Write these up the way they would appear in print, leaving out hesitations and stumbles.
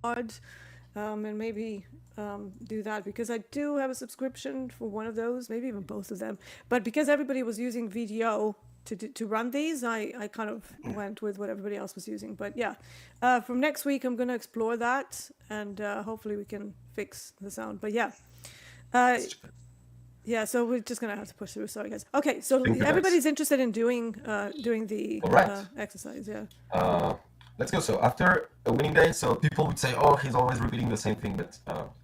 and maybe do that, because I do have a subscription for one of those, maybe even both of them. But because everybody was using VDO to run these, I kind of went with what everybody else was using. But yeah, from next week, I'm going to explore that, and hopefully we can fix the sound. But yeah. Uh, yeah, so we're just gonna have to push through. Sorry, guys. Okay, so Thank you, guys. everybody's interested in doing the All right. exercise. Yeah. Let's go. So after a winning day, so people would say, oh, he's always repeating the same thing. But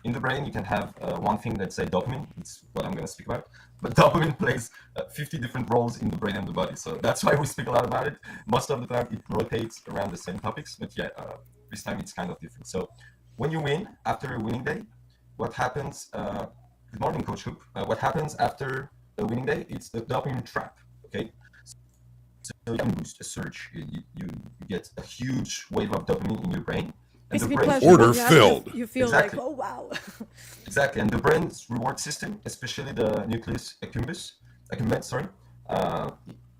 in the brain, you can have one thing that's a dopamine. It's what I'm going to speak about. But dopamine plays 50 different roles in the brain and the body. So that's why we speak a lot about it. Most of the time, it rotates around the same topics. But yeah, this time it's kind of different. So when you win after a winning day, what happens? Good morning, Coach Hoop. What happens after a winning day? It's the dopamine trap. Okay. So you can boost a surge. You get a huge wave of dopamine in your brain. And the brain's Order filled. You feel exactly. like, oh wow. Exactly. And the brain's reward system, especially the nucleus accumbens,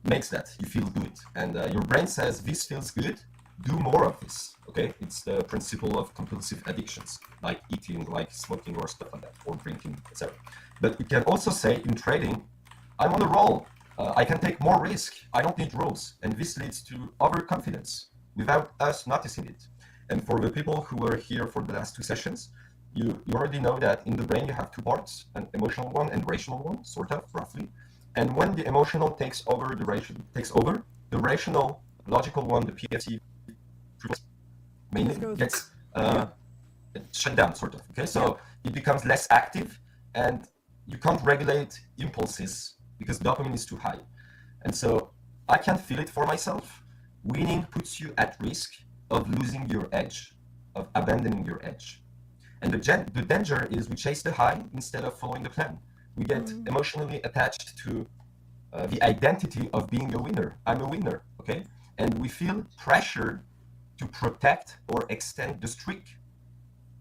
makes that you feel good. And your brain says, this feels good, do more of this. Okay. It's the principle of compulsive addictions, like eating, like smoking, or stuff like that, or drinking, etc. But you can also say in trading, I'm on a roll. I can take more risk. I don't need rules. And this leads to overconfidence without us noticing it. And for the people who were here for the last two sessions, you already know that in the brain you have two parts, an emotional one and rational one, sort of, roughly. And when the emotional takes over, the rational, logical one, the PFT, mainly gets shut down, sort of. Okay, so it becomes less active, and you can't regulate impulses because dopamine is too high. And so I can feel it for myself. Winning puts you at risk of losing your edge, of abandoning your edge. And the danger is we chase the high instead of following the plan. We get emotionally attached to the identity of being a winner. I'm a winner, okay? And we feel pressure to protect or extend the streak.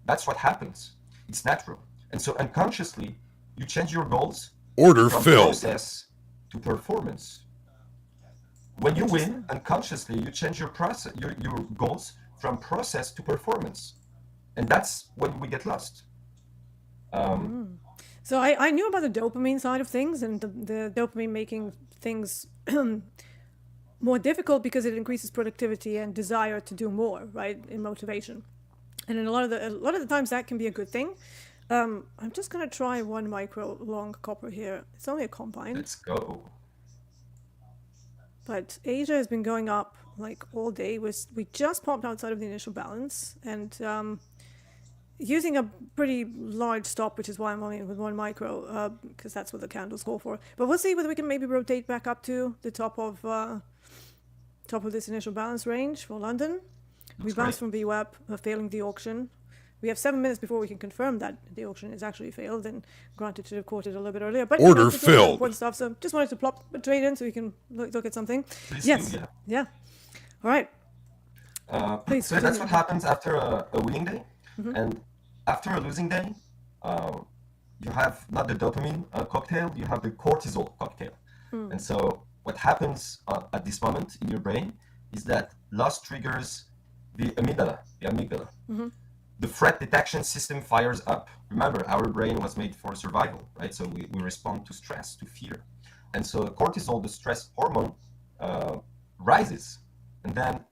That's what happens. It's natural. And so unconsciously, you change your goals Order from filled. process to performance. When you win, unconsciously, you change your process, your goals from process to performance. And that's when we get lost. So I knew about the dopamine side of things, and the dopamine making things more difficult because it increases productivity and desire to do more, right, in motivation. And in a lot of the times that can be a good thing. I'm just gonna try 1 micro long copper here. It's only a combine. Let's go. But Asia has been going up like all day. We just popped outside of the initial balance, and using a pretty large stop, which is why I'm only with 1 micro, because that's what the candles go for. But we'll see whether we can maybe rotate back up to the top of this initial balance range for London. We bounced from VWAP, failing the auction. We have 7 minutes before we can confirm that the auction is actually failed, and granted should have quoted a little bit earlier. But Order it's filled. important stuff, so just wanted to plop a trade in so we can look at something. Please Yes. do, yeah. Yeah. All right. Please So that's what happens after a winning day. And after a losing day, you have not the dopamine cocktail, you have the cortisol cocktail. And so what happens at this moment in your brain is that loss triggers the amygdala. The threat detection system fires up. Remember, our brain was made for survival, right? So we respond to stress, to fear. And so cortisol, the stress hormone, rises. And then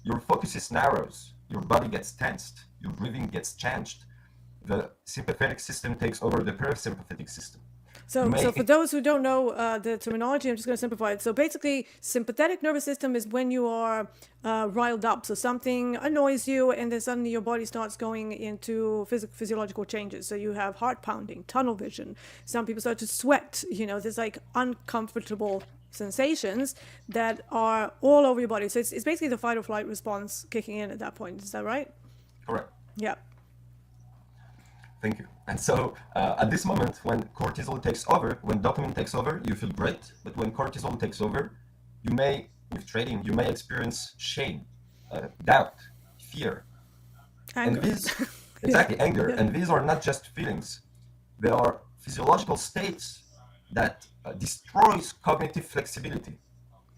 your focus narrows, your body gets tensed, your breathing gets changed. The sympathetic system takes over the parasympathetic system. So for those who don't know the terminology, I'm just going to simplify it. So basically, sympathetic nervous system is when you are riled up. So something annoys you, and then suddenly your body starts going into physiological changes. So you have heart pounding, tunnel vision. Some people start to sweat. There's like uncomfortable sensations that are all over your body. So it's basically the fight or flight response kicking in at that point. Is that right? Correct. Yeah. Thank you. And so at this moment, when cortisol takes over, when dopamine takes over, you feel great. But when cortisol takes over, with trading, you may experience shame, doubt, fear. Anger. And anger. And these are not just feelings. They are physiological states that destroys cognitive flexibility.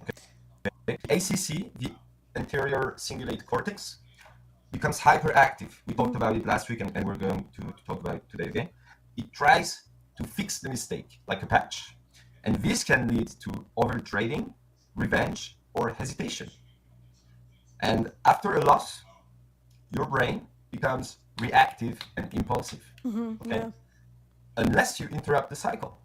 Okay? ACC, the anterior cingulate cortex, becomes hyperactive. We talked about it last week, and we're going to talk about it today again. It tries to fix the mistake like a patch. And this can lead to overtrading, revenge, or hesitation. And after a loss, your brain becomes reactive and impulsive. Okay? Yeah. Unless you interrupt the cycle.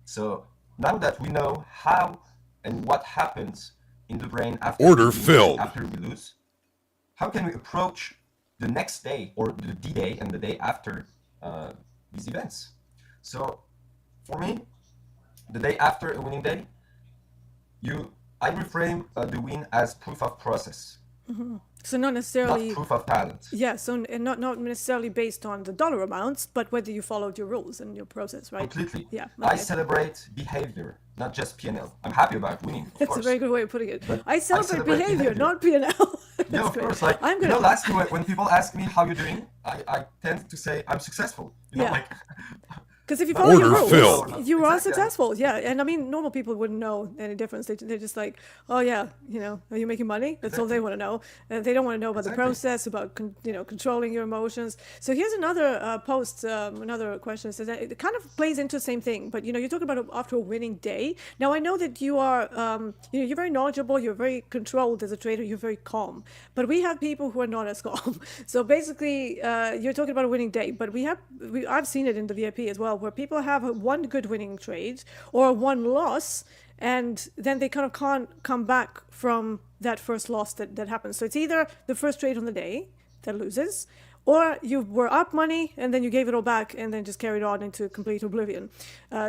So now that we know how and what happens in the brain after we lose, how can we approach the next day or the D-Day and the day after these events? So for me, the day after a winning day, I reframe the win as proof of process. So not necessarily not proof of talent. Yeah, so not necessarily based on the dollar amounts, but whether you followed your rules and your process, right? Completely. Yeah. Okay. I celebrate behavior, not just P&L. I'm happy about winning. That's a very good way of putting it. I celebrate behavior, not P&L. Yeah, of course. Like, last year when people ask me how you're doing, I tend to say I'm successful. Because if you follow your rules, you are successful. Yeah. And I mean, normal people wouldn't know any difference. They're just like, oh, yeah, are you making money? That's all they want to know. They don't want to know about the process, about, controlling your emotions. So here's another post, another question. It says that it kind of plays into the same thing. But, you're talking about after a winning day. Now, I know that you are, you're very knowledgeable. You're very controlled as a trader. You're very calm. But we have people who are not as calm. So basically, you're talking about a winning day. But I've seen it in the VIP as well, where people have one good winning trade or one loss, and then they kind of can't come back from that first loss that happens. So it's either the first trade on the day that loses, or you were up money and then you gave it all back and then just carried on into complete oblivion.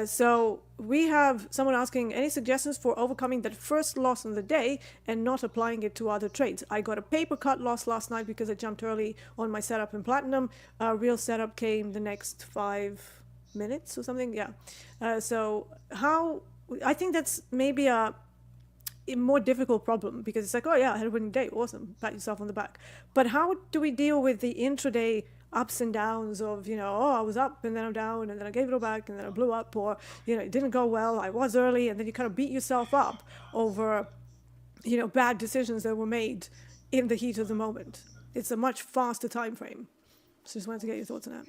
So we have someone asking, any suggestions for overcoming that first loss on the day and not applying it to other trades? I got a paper cut loss last night because I jumped early on my setup in platinum. Real setup came the next 5 minutes or something. So I think that's maybe a more difficult problem, because it's like, oh yeah, I had a winning day, awesome, pat yourself on the back. But how do we deal with the intraday ups and downs of, I was up and then I'm down and then I gave it all back and then I blew up, or it didn't go well, I was early, and then you kind of beat yourself up over bad decisions that were made in the heat of the moment. It's a much faster time frame. So just wanted to get your thoughts on that.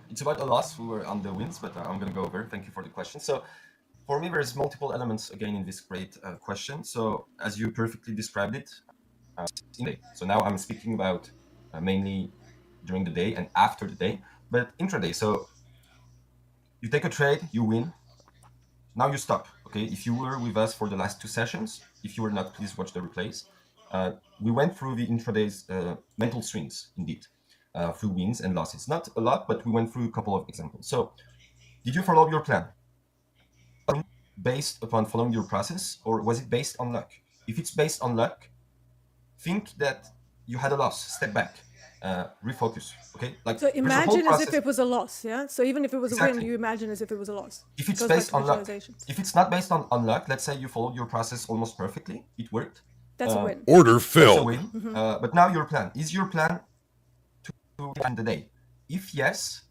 It's about a loss. We were on the wins, but I'm going to go over. Thank you for the question. So for me, there's multiple elements again in this great question. So as you perfectly described it, so now I'm speaking about mainly during the day and after the day, but intraday. So you take a trade, you win. Now you stop. Okay, if you were with us for the last 2 sessions, if you were not, please watch the replays. We went through the intraday's mental swings, indeed. Through wins and losses. Not a lot, but we went through a couple of examples. So, did you follow your plan based upon following your process, or was it based on luck? If it's based on luck, think that you had a loss. Step back, refocus. Okay, so imagine as if it was a loss. Yeah. So even if it was a win, you imagine as if it was a loss. If it's based on luck, if it's not based on luck, let's say you followed your process almost perfectly, it worked. That's a win. Order fill. That's a win. But now your plan is your plan to end the day. If yes,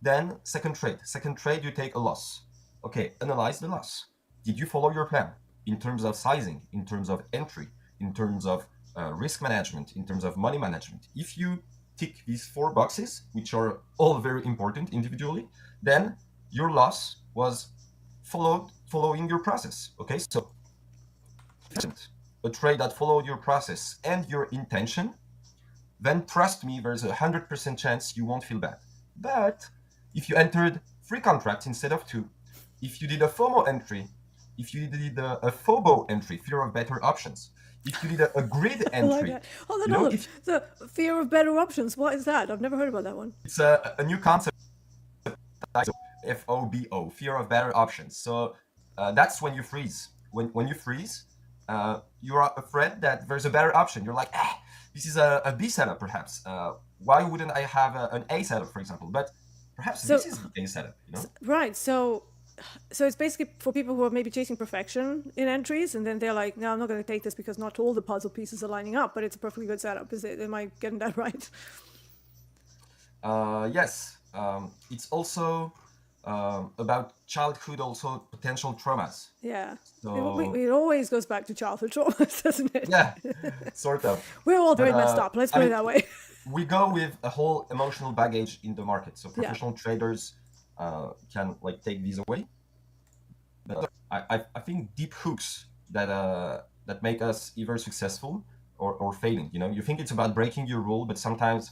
then second trade you take a loss. Okay, analyze the loss. Did you follow your plan in terms of sizing, in terms of entry, in terms of risk management, in terms of money management? If you tick these 4 boxes, which are all very important individually, then your loss was following your process. Okay, so a trade that followed your process and your intention, then trust me, there's 100% chance you won't feel bad. But if you entered 3 contracts instead of 2, if you did a FOMO entry, if you did a FOBO entry, fear of better options, if you did a grid entry. Like hold on. The fear of better options, what is that? I've never heard about that one. It's a new concept, FOBO, fear of better options. So that's when you freeze. When you freeze, you are afraid that there's a better option. You're like, this is a B setup, perhaps. Why wouldn't I have an A setup, for example? But perhaps this is the A setup, Right. So it's basically for people who are maybe chasing perfection in entries, and then they're like, no, I'm not going to take this because not all the puzzle pieces are lining up, but it's a perfectly good setup. Am I getting that right? Yes. It's also about childhood also potential traumas. Yeah. So It always goes back to childhood traumas, doesn't it? yeah, sort of. We're all But very messed up. Let's I put it mean, that way. we go with a whole emotional baggage in the market. So Yeah. professional traders can like take these away. But I think deep hooks that make us either successful or failing. You know, you think it's about breaking your rule, but sometimes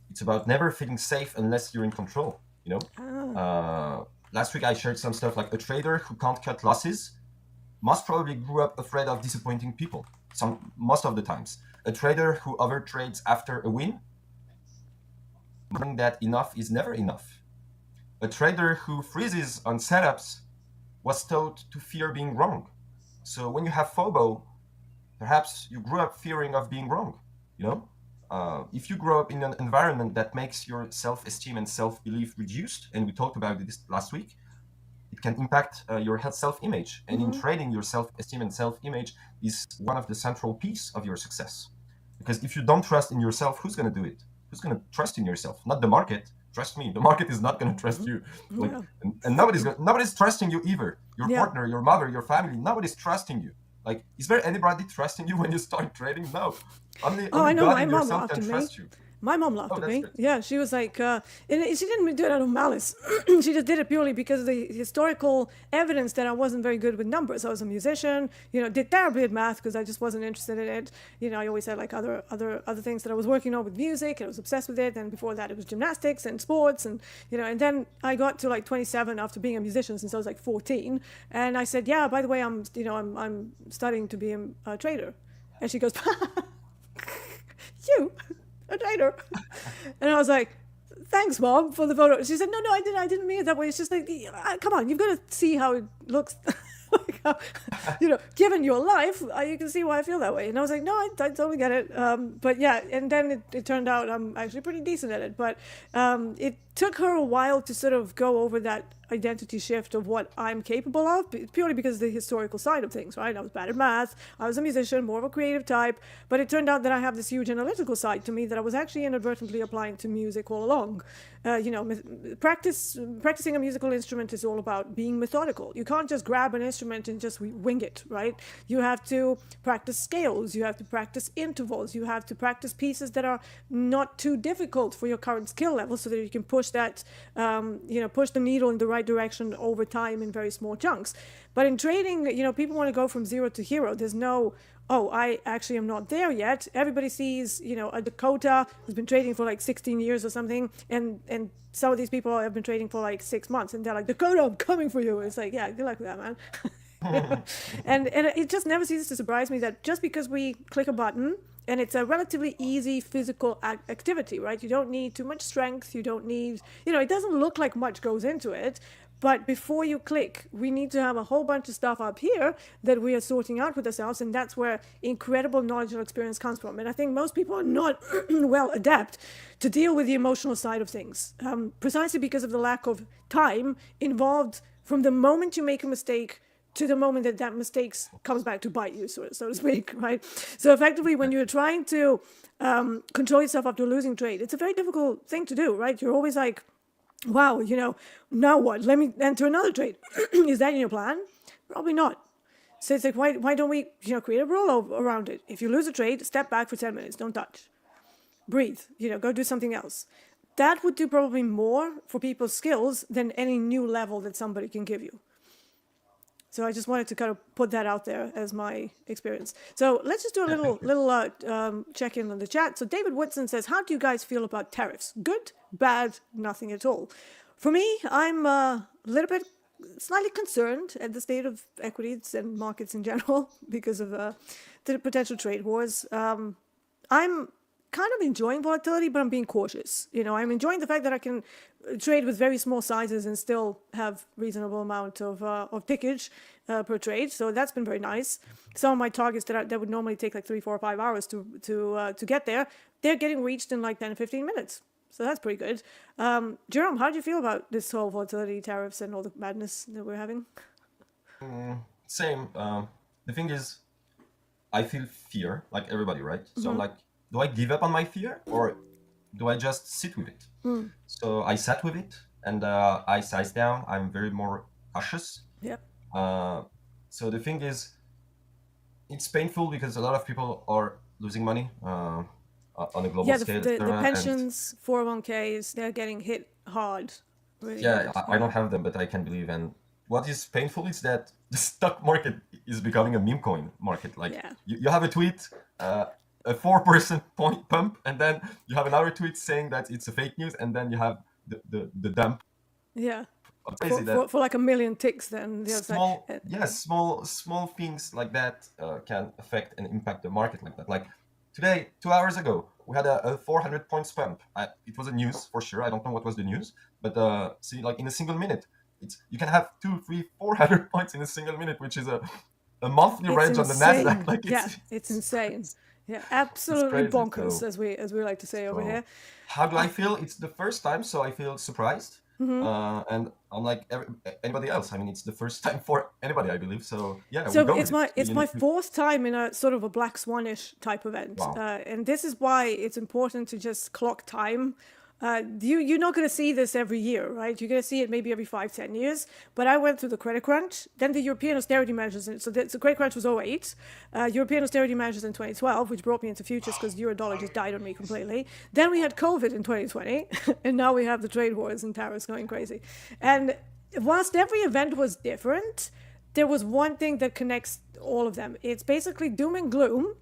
it's about never feeling safe unless you're in control. You know, last week I shared some stuff like a trader who can't cut losses most probably grew up afraid of disappointing people. Most of the times, a trader who overtrades after a win, knowing that enough is never enough. A trader who freezes on setups was taught to fear being wrong. So when you have FOBO, perhaps you grew up fearing of being wrong. You know, if you grow up in an environment that makes your self-esteem and self-belief reduced, and we talked about this last week, it can impact your health self-image. And in trading, your self-esteem and self-image is one of the central piece of your success. Because if you don't trust in yourself, who's going to do it? Who's going to trust in yourself? Not the market. Trust me, the market is not going to trust you. Like, and nobody's trusting you either. Your partner, your mother, your family, nobody's trusting you. Like, is there anybody trusting you when you start trading? No. Only I know, God my and mom yourself laughed can at me. trust you. My mom laughed at that's me. good. Yeah, she was like, and she didn't do it out of malice. She just did it purely because of the historical evidence that I wasn't very good with numbers. I was a musician, did terribly at math because I just wasn't interested in it. I always had like other things that I was working on with music, and I was obsessed with it. And before that, it was gymnastics and sports, and and then I got to like 27 after being a musician since I was like 14, and I said, yeah, by the way, I'm studying to be a trader, and she goes, you. A trader. And I was like, thanks, Mom, for the photo. She said, no, I didn't mean it that way. It's just like, come on, you've got to see how it looks. Like how, given your life, you can see why I feel that way. And I was like, no, I totally get it. But yeah, and then it turned out I'm actually pretty decent at it. But it took her a while to sort of go over that identity shift of what I'm capable of, purely because of the historical side of things, right? I was bad at math. I was a musician, more of a creative type. But it turned out that I have this huge analytical side to me that I was actually inadvertently applying to music all along. Practicing a musical instrument is all about being methodical. You can't just grab an instrument and just wing it, right? You have to practice scales. You have to practice intervals. You have to practice pieces that are not too difficult for your current skill level, so that you can push that, push the needle in the right direction over time in very small chunks. But in trading, people want to go from zero to hero. There's no, oh, I actually am not there yet. Everybody sees, a Dakota who's been trading for like 16 years or something, and some of these people have been trading for like 6 months, and they're like, Dakota, I'm coming for you. It's like, yeah, good luck with that, man. and it just never ceases to surprise me that just because we click a button, and it's a relatively easy physical activity, right? You don't need too much strength. You don't need, it doesn't look like much goes into it. But before you click, we need to have a whole bunch of stuff up here that we are sorting out with ourselves. And that's where incredible knowledge and experience comes from. And I think most people are not well adept to deal with the emotional side of things, precisely because of the lack of time involved from the moment you make a mistake to the moment that mistake comes back to bite you, so to speak, right? So effectively, when you're trying to control yourself after a losing trade, it's a very difficult thing to do, right? You're always like, wow, now what? Let me enter another trade. Is that in your plan? Probably not. So it's like, why don't we, create a rule around it? If you lose a trade, step back for 10 minutes. Don't touch. Breathe. Go do something else. That would do probably more for people's skills than any new level that somebody can give you. So I just wanted to kind of put that out there as my experience. So let's just do a little check-in on the chat. So David Woodson says, how do you guys feel about tariffs? Good, bad, nothing at all. For me, I'm a little bit slightly concerned at the state of equities and markets in general because of the potential trade wars. I'm kind of enjoying volatility, but I'm being cautious. I'm enjoying the fact that I can trade with very small sizes and still have reasonable amount of tickage per trade. So that's been very nice. Some of my targets that would normally take like 3, 4, or 5 hours to get there, they're getting reached in like 10 to 15 minutes. So that's pretty good. Jerome, how do you feel about this whole volatility, tariffs, and all the madness that we're having? Same. The thing is, I feel fear like everybody, right? So I'm like, do I give up on my fear or do I just sit with it? So I sat with it and I size down. I'm very more cautious. Yeah. Uh, so the thing is, it's painful because a lot of people are losing money on a global Yeah, scale, the etc. And pensions, 401ks, they're getting hit hard, really yeah, hard. I Yeah. don't have them, but I can believe. And what is painful is that the stock market is becoming a meme coin market. Like Yeah. you have a tweet, a 4% point pump, and then you have another tweet saying that it's a fake news, and then you have the dump. Yeah. It's crazy that For like a million ticks, then the other side. small things like that can affect and impact the market like that. Like today, 2 hours ago, we had a 400 points pump. It was a news for sure. I don't know what was the news, but see, like in a single minute, you can have 2, 3, 400 points in a single minute, which is a monthly It's range on the Nasdaq. insane. Like Yeah, it's insane. Yeah, it's absolutely crazy. bonkers, as we like to say over So here. how do I feel? It's the first time, so I feel surprised. And unlike anybody else, I mean, it's the first time for anybody, I believe. So yeah, we So go with it. it's my fourth time in a sort of a black swanish type event, Wow. and this is why it's important to just clock time. You're not going to see this every year, right? You're going to see it maybe every 5-10 years. But I went through the credit crunch, then the European austerity measures. So the credit crunch was 08, European austerity measures in 2012, which brought me into futures because euro dollar just died on me completely. Then we had COVID in 2020, and now we have the trade wars and tariffs going crazy. And whilst every event was different, there was one thing that connects all of them. It's basically doom and gloom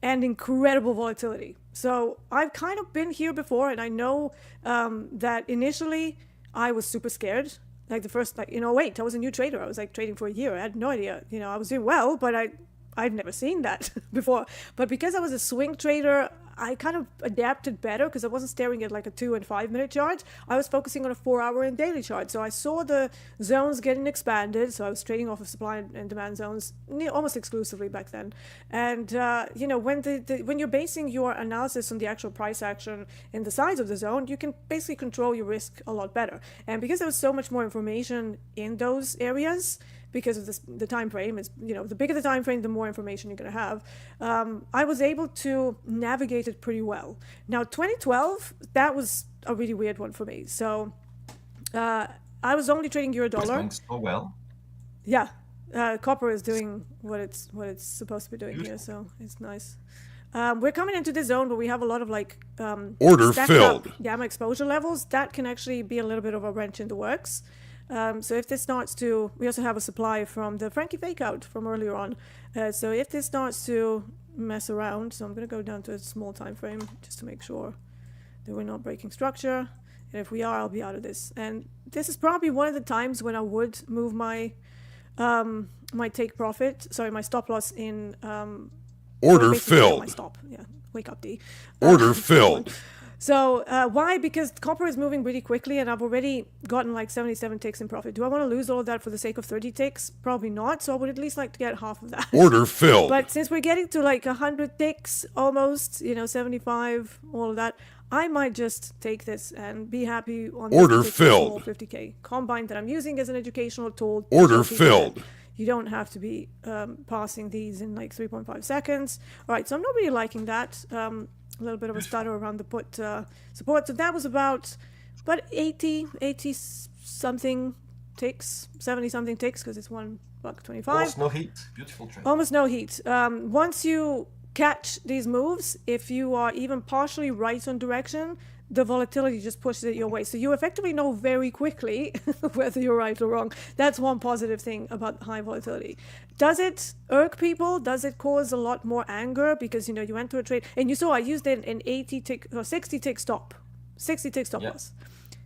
and incredible volatility. So I've kind of been here before, and I know that initially I was super scared. Like the first, like, wait, I was a new trader. I was like trading for a year. I had no idea. I was doing well, but I've never seen that before. But because I was a swing trader, I kind of adapted better because I wasn't staring at like a 2 and 5 minute chart. I was focusing on a 4 hour and daily chart. So I saw the zones getting expanded. So I was trading off of supply and demand zones almost exclusively back then. And, when you're basing your analysis on the actual price action and the size of the zone, you can basically control your risk a lot better. And because there was so much more information in those areas, because of the time frame is, the bigger the time frame, the more information you're going to have. I was able to navigate it pretty well. Now, 2012, that was a really weird one for me. So I was only trading euro It's dollar. going so well. Yeah, copper is doing what it's supposed to be doing Beautiful. here, so it's nice. We're coming into this zone where we have a lot of Order stacked filled. up gamma exposure levels. That can actually be a little bit of a wrench in the works. So if this starts to, we also have a supply from the Frankie fake out from earlier on. So if this starts to mess around, so I'm going to go down to a small time frame just to make sure that we're not breaking structure. And if we are, I'll be out of this. And this is probably one of the times when I would move my my stop loss in Order my filled. stop. Yeah, wake up, D. Order filled. So why? Because copper is moving really quickly, and I've already gotten like 77 ticks in profit. Do I want to lose all of that for the sake of 30 ticks? Probably not. So I would at least like to get half of that. Order filled. But since we're getting to like 100 ticks almost, 75, all of that, I might just take this and be happy on the Order 50K, filled. small 50K combine that I'm using as an educational tool. to Order show people filled. that you don't have to be passing these in like 3.5 seconds. All right, so I'm not really liking that. A little bit of a stutter around the put support. So that was about 80 something ticks, 70 something ticks, because it's $1.25. Almost no heat. Beautiful trade. Almost no heat. Once you catch these moves, if you are even partially right on direction, the volatility just pushes it your way. So you effectively know very quickly whether you're right or wrong. That's one positive thing about high volatility. Does it irk people? Does it cause a lot more anger? Because, you went to a trade and you saw I used an 80 tick or 60 tick stop. 60 tick stop loss.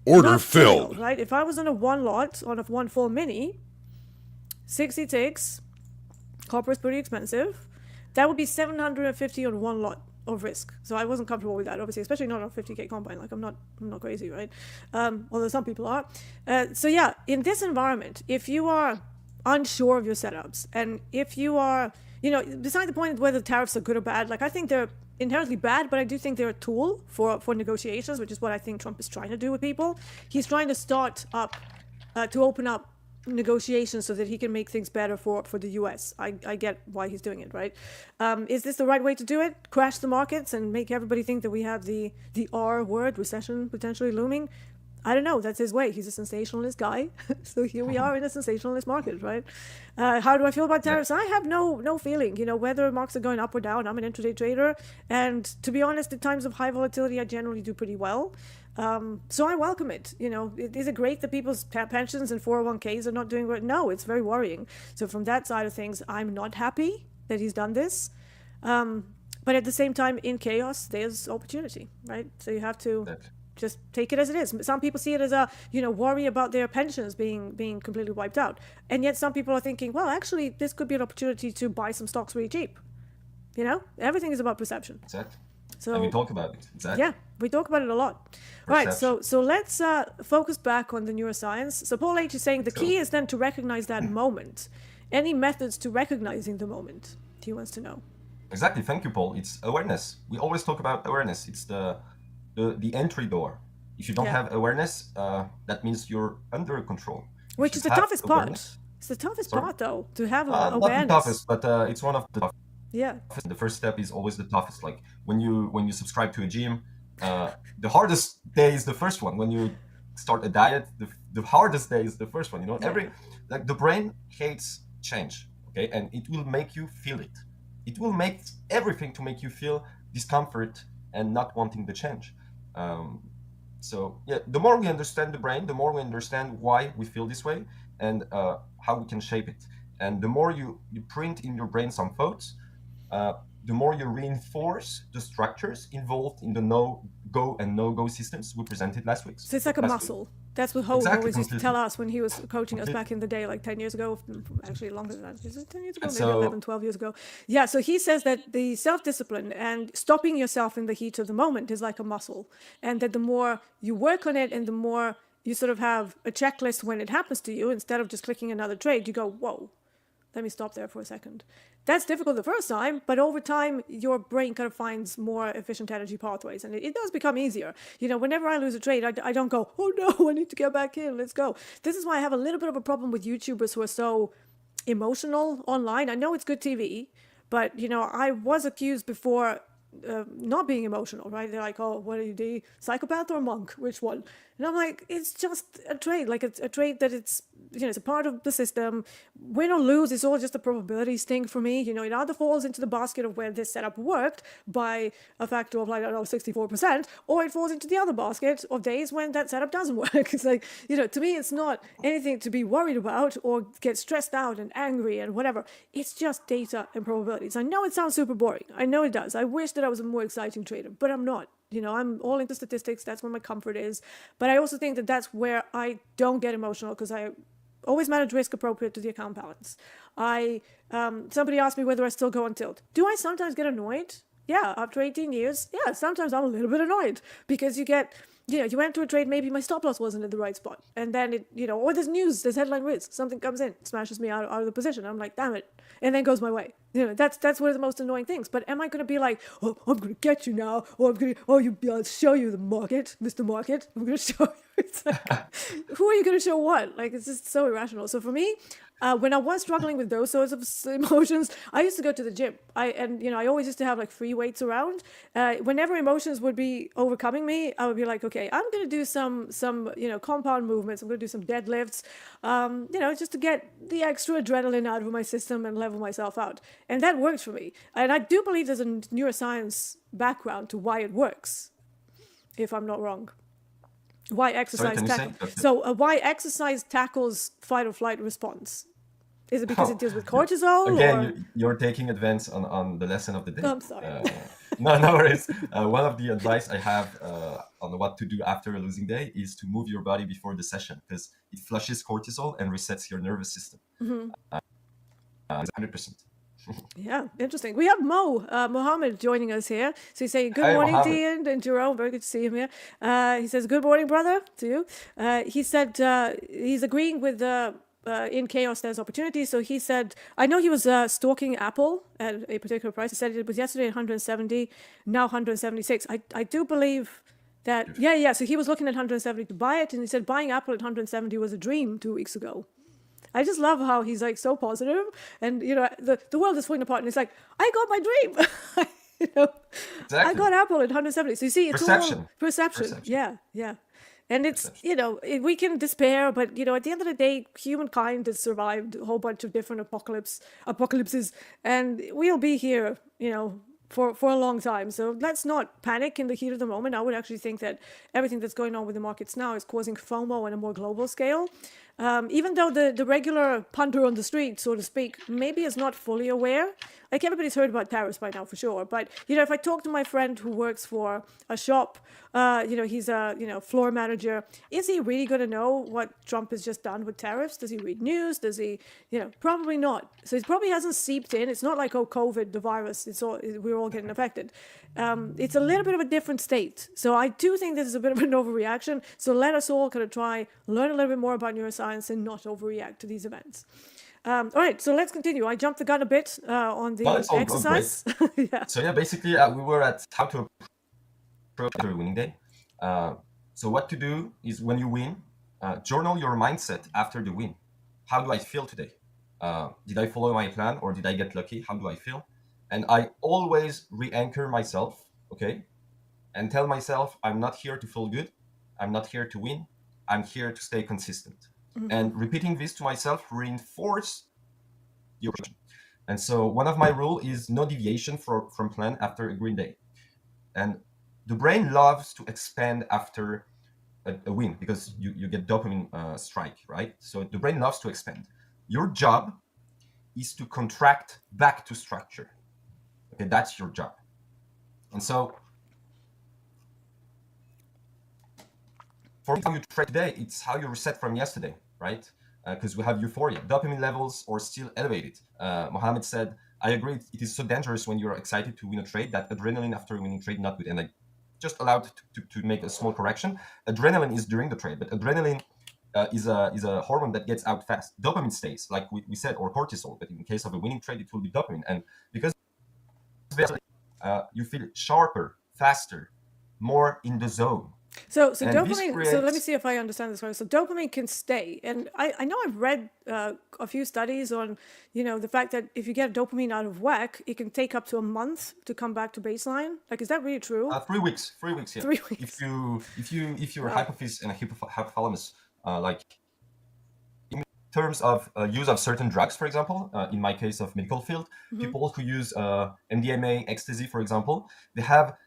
Order Not trivial, filled. right? If I was on a one lot, on a one full mini, 60 ticks, copper is pretty expensive. That would be 750 on one lot of risk. So I wasn't comfortable with that, obviously, especially not on 50K combine. Like I'm not crazy, right? Although some people are. So yeah, in this environment, if you are unsure of your setups, and if you are, beside the point of whether tariffs are good or bad, like I think they're inherently bad, but I do think they're a tool for negotiations, which is what I think Trump is trying to do with people. He's trying to start up, to open up negotiations so that he can make things better for the US. I get why he's doing it, right? Is this the right way to do it? Crash the markets and make everybody think that we have the R word, recession, potentially looming? I don't know. That's his way. He's a sensationalist guy. So here we are in a sensationalist market, right? How do I feel about tariffs? I have no feeling. Whether markets are going up or down. I'm an intraday trader, and to be honest, in times of high volatility, I generally do pretty well. So I welcome it. Is it great that people's pensions and 401ks are not doing well? No, it's very worrying. So from that side of things, I'm not happy that he's done this. But at the same time, in chaos, there's opportunity, right? So you have to just take it as it is. Some people see it as a, worry about their pensions being completely wiped out. And yet some people are thinking, well, actually, this could be an opportunity to buy some stocks really cheap. Everything is about perception. Exactly. So, and we talk about it. Exactly. Yeah, we talk about it a lot. Right, so let's focus back on the neuroscience. So Paul H. is saying the key is then to recognize that moment. Any methods to recognizing the moment? He wants to know. Exactly. Thank you, Paul. It's awareness. We always talk about awareness. It's the entry door. If you don't have awareness, that means you're under control. Which is the toughest part. It's the toughest part, though, to have awareness. Not the toughest, but it's one of the toughest. Yeah. The first step is always the toughest. Like when you subscribe to a gym, the hardest day is the first one. When you start a diet, the hardest day is the first one. The brain hates change. Okay, and it will make you feel it. It will make everything to make you feel discomfort and not wanting the change. The more we understand the brain, the more we understand why we feel this way and how we can shape it. And the more you print in your brain some thoughts, the more you reinforce the structures involved in the no-go and no-go systems we presented last week. So it's like a muscle. That's what Hogan always used to tell us when he was coaching us back in the day, like 10 years ago, actually longer than that. Is it 10 years ago? Maybe 11, 12 years ago. Yeah, so he says that the self-discipline and stopping yourself in the heat of the moment is like a muscle. And that the more you work on it and the more you sort of have a checklist when it happens to you, instead of just clicking another trade, you go, whoa, let me stop there for a second. That's difficult the first time, but over time, your brain kind of finds more efficient energy pathways, and it does become easier. Whenever I lose a trade, I don't go, oh no, I need to get back in, let's go. This is why I have a little bit of a problem with YouTubers who are so emotional online. I know it's good TV, but, I was accused before not being emotional, right? They're like, oh, what are you, the psychopath or monk? Which one? And I'm like, it's just a trade. Like, it's a trade that it's a part of the system. Win or lose, it's all just a probabilities thing for me. It either falls into the basket of where this setup worked by a factor of, 64%, or it falls into the other basket of days when that setup doesn't work. It's like, to me, it's not anything to be worried about or get stressed out and angry and whatever. It's just data and probabilities. I know it sounds super boring. I know it does. I wish that I was a more exciting trader, but I'm not. I'm all into statistics. That's where my comfort is. But I also think that that's where I don't get emotional because I always manage risk appropriate to the account balance. Somebody asked me whether I still go on tilt. Do I sometimes get annoyed? Yeah, after 18 years, yeah, sometimes I'm a little bit annoyed because you went to a trade, maybe my stop loss wasn't in the right spot. And then or there's news, there's headline risk, something comes in, smashes me out of the position. I'm like, damn it. And then goes my way. That's one of the most annoying things. But am I going to be like, oh, I'm going to get you now. Or I'll show you the market, Mr. Market. I'm going to show you. It's like, who are you going to show what? Like, it's just so irrational. So for me, when I was struggling with those sorts of emotions, I used to go to the gym. I always used to have free weights around. Whenever emotions would be overcoming me, I would be like, okay, I'm going to do some compound movements. I'm going to do some deadlifts, just to get the extra adrenaline out of my system and level myself out. And that worked for me. And I do believe there's a neuroscience background to why it works, if I'm not wrong. Why exercise why exercise tackles fight or flight response? Is it because it deals with cortisol? Again, you're taking advance on the lesson of the day. I'm sorry. No worries. One of the advice I have on what to do after a losing day is to move your body before the session because it flushes cortisol and resets your nervous system. Mm-hmm. 100%. Yeah, interesting. We have Mohammed joining us here. So he's saying, good morning, Dean and Jerome. Very good to see him here. He says, good morning, brother, to you. He said he's agreeing with in chaos there's opportunity. So he said, I know he was stalking Apple at a particular price. He said it was yesterday 170, now 176. I do believe that, yeah. So he was looking at 170 to buy it. And he said buying Apple at 170 was a dream 2 weeks ago. I just love how he's so positive, and the world is falling apart, and it's like, I got my dream. Exactly. I got Apple at 170. So you see, it's perception. All perception. Yeah. And it's, perception. we can despair, but, at the end of the day, humankind has survived a whole bunch of different apocalypses, and we'll be here, for a long time. So let's not panic in the heat of the moment. I would actually think that everything that's going on with the markets now is causing FOMO on a more global scale. Even though the regular punter on the street, so to speak, maybe is not fully aware. Like, everybody's heard about tariffs by now for sure. But, if I talk to my friend who works for a shop, he's a, floor manager, is he really going to know what Trump has just done with tariffs? Does he read news? Does he, probably not. So it probably hasn't seeped in. It's not like, oh, COVID, the virus, we're all getting affected. It's a little bit of a different state. So I do think this is a bit of an overreaction. So let us all kind of try, learn a little bit more about neuroscience and not overreact to these events. All right, so let's continue. I jumped the gun a bit on the Well, it's all exercise. Yeah. So yeah, basically we were at how to approach after a winning day. So what to do is when you win, journal your mindset after the win. How do I feel today? Did I follow my plan or did I get lucky? How do I feel? And I always re-anchor myself, okay? And tell myself, I'm not here to feel good. I'm not here to win. I'm here to stay consistent. And repeating this to myself reinforce the approach. And so one of my rule is no deviation from plan after a green day. And the brain loves to expand after a win because you get dopamine strike, right? So the brain loves to expand. Your job is to contract back to structure. Okay, that's your job. And so for how you trade today, it's how you reset from yesterday, right? Because we have euphoria. Dopamine levels are still elevated. Mohammed said, I agree, it is so dangerous when you're excited to win a trade that adrenaline after a winning trade, not good. And I just allowed to make a small correction. Adrenaline is during the trade, but adrenaline is a hormone that gets out fast. Dopamine stays, like we said, or cortisol, but in the case of a winning trade, it will be dopamine. And because you feel sharper, faster, more in the zone. So And dopamine. So let me see if I understand this right. So dopamine can stay, and I know I've read a few studies on the fact that if you get dopamine out of whack, it can take up to a month to come back to baseline. Like, is that really true? 3 weeks. 3 weeks. Yeah. 3 weeks. If your hypophysis and hypothalamus, like in terms of use of certain drugs, for example, in my case of medical field, people who use MDMA, ecstasy, for example, they have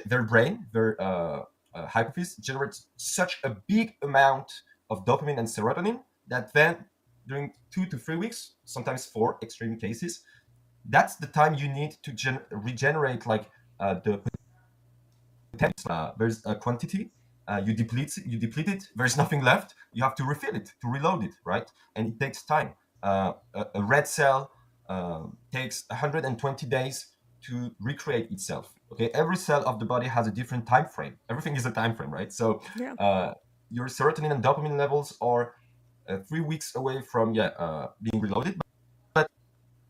their brain, their hypophysis generates such a big amount of dopamine and serotonin that then during 2 to 3 weeks, sometimes 4 extreme cases, that's the time you need to regenerate like the potential. There's a quantity, you deplete it, there's nothing left, you have to refill it, to reload it, right? And it takes time. A red cell takes 120 days to recreate itself. Okay, every cell of the body has a different time frame. Everything is a time frame, right? So your serotonin and dopamine levels are 3 weeks away from being reloaded, but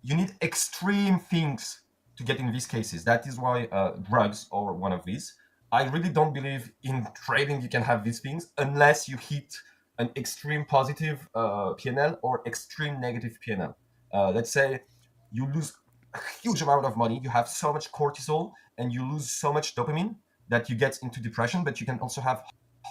you need extreme things to get in these cases. That is why drugs are one of these. I really don't believe in trading you can have these things unless you hit an extreme positive PNL or extreme negative PNL. Let's say you lose a huge amount of money, you have so much cortisol, and you lose so much dopamine that you get into depression, but you can also have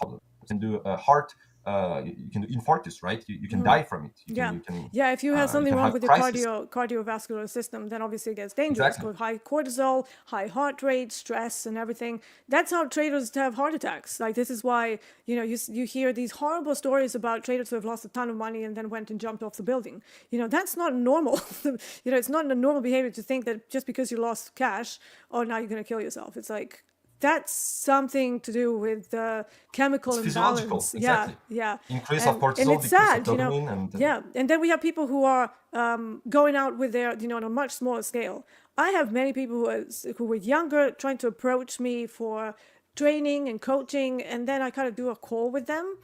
you can do a heart, you can do infarctus, right? You can die from it. You can, if you have something wrong with your cardiovascular system, then obviously it gets dangerous. Exactly. With high cortisol, high heart rate, stress, and everything. That's how traders have heart attacks. Like, this is why you hear these horrible stories about traders who have lost a ton of money and then went and jumped off the building. That's not normal. It's not a normal behavior to think that just because you lost cash, oh, now you're going to kill yourself. It's like, that's something to do with the chemical imbalance. Exactly. Yeah. Increase of cortisol, and it's sad, dopamine, and then we have people who are going out with their, on a much smaller scale. I have many people who were younger trying to approach me for training and coaching, and then I kind of do a call with them.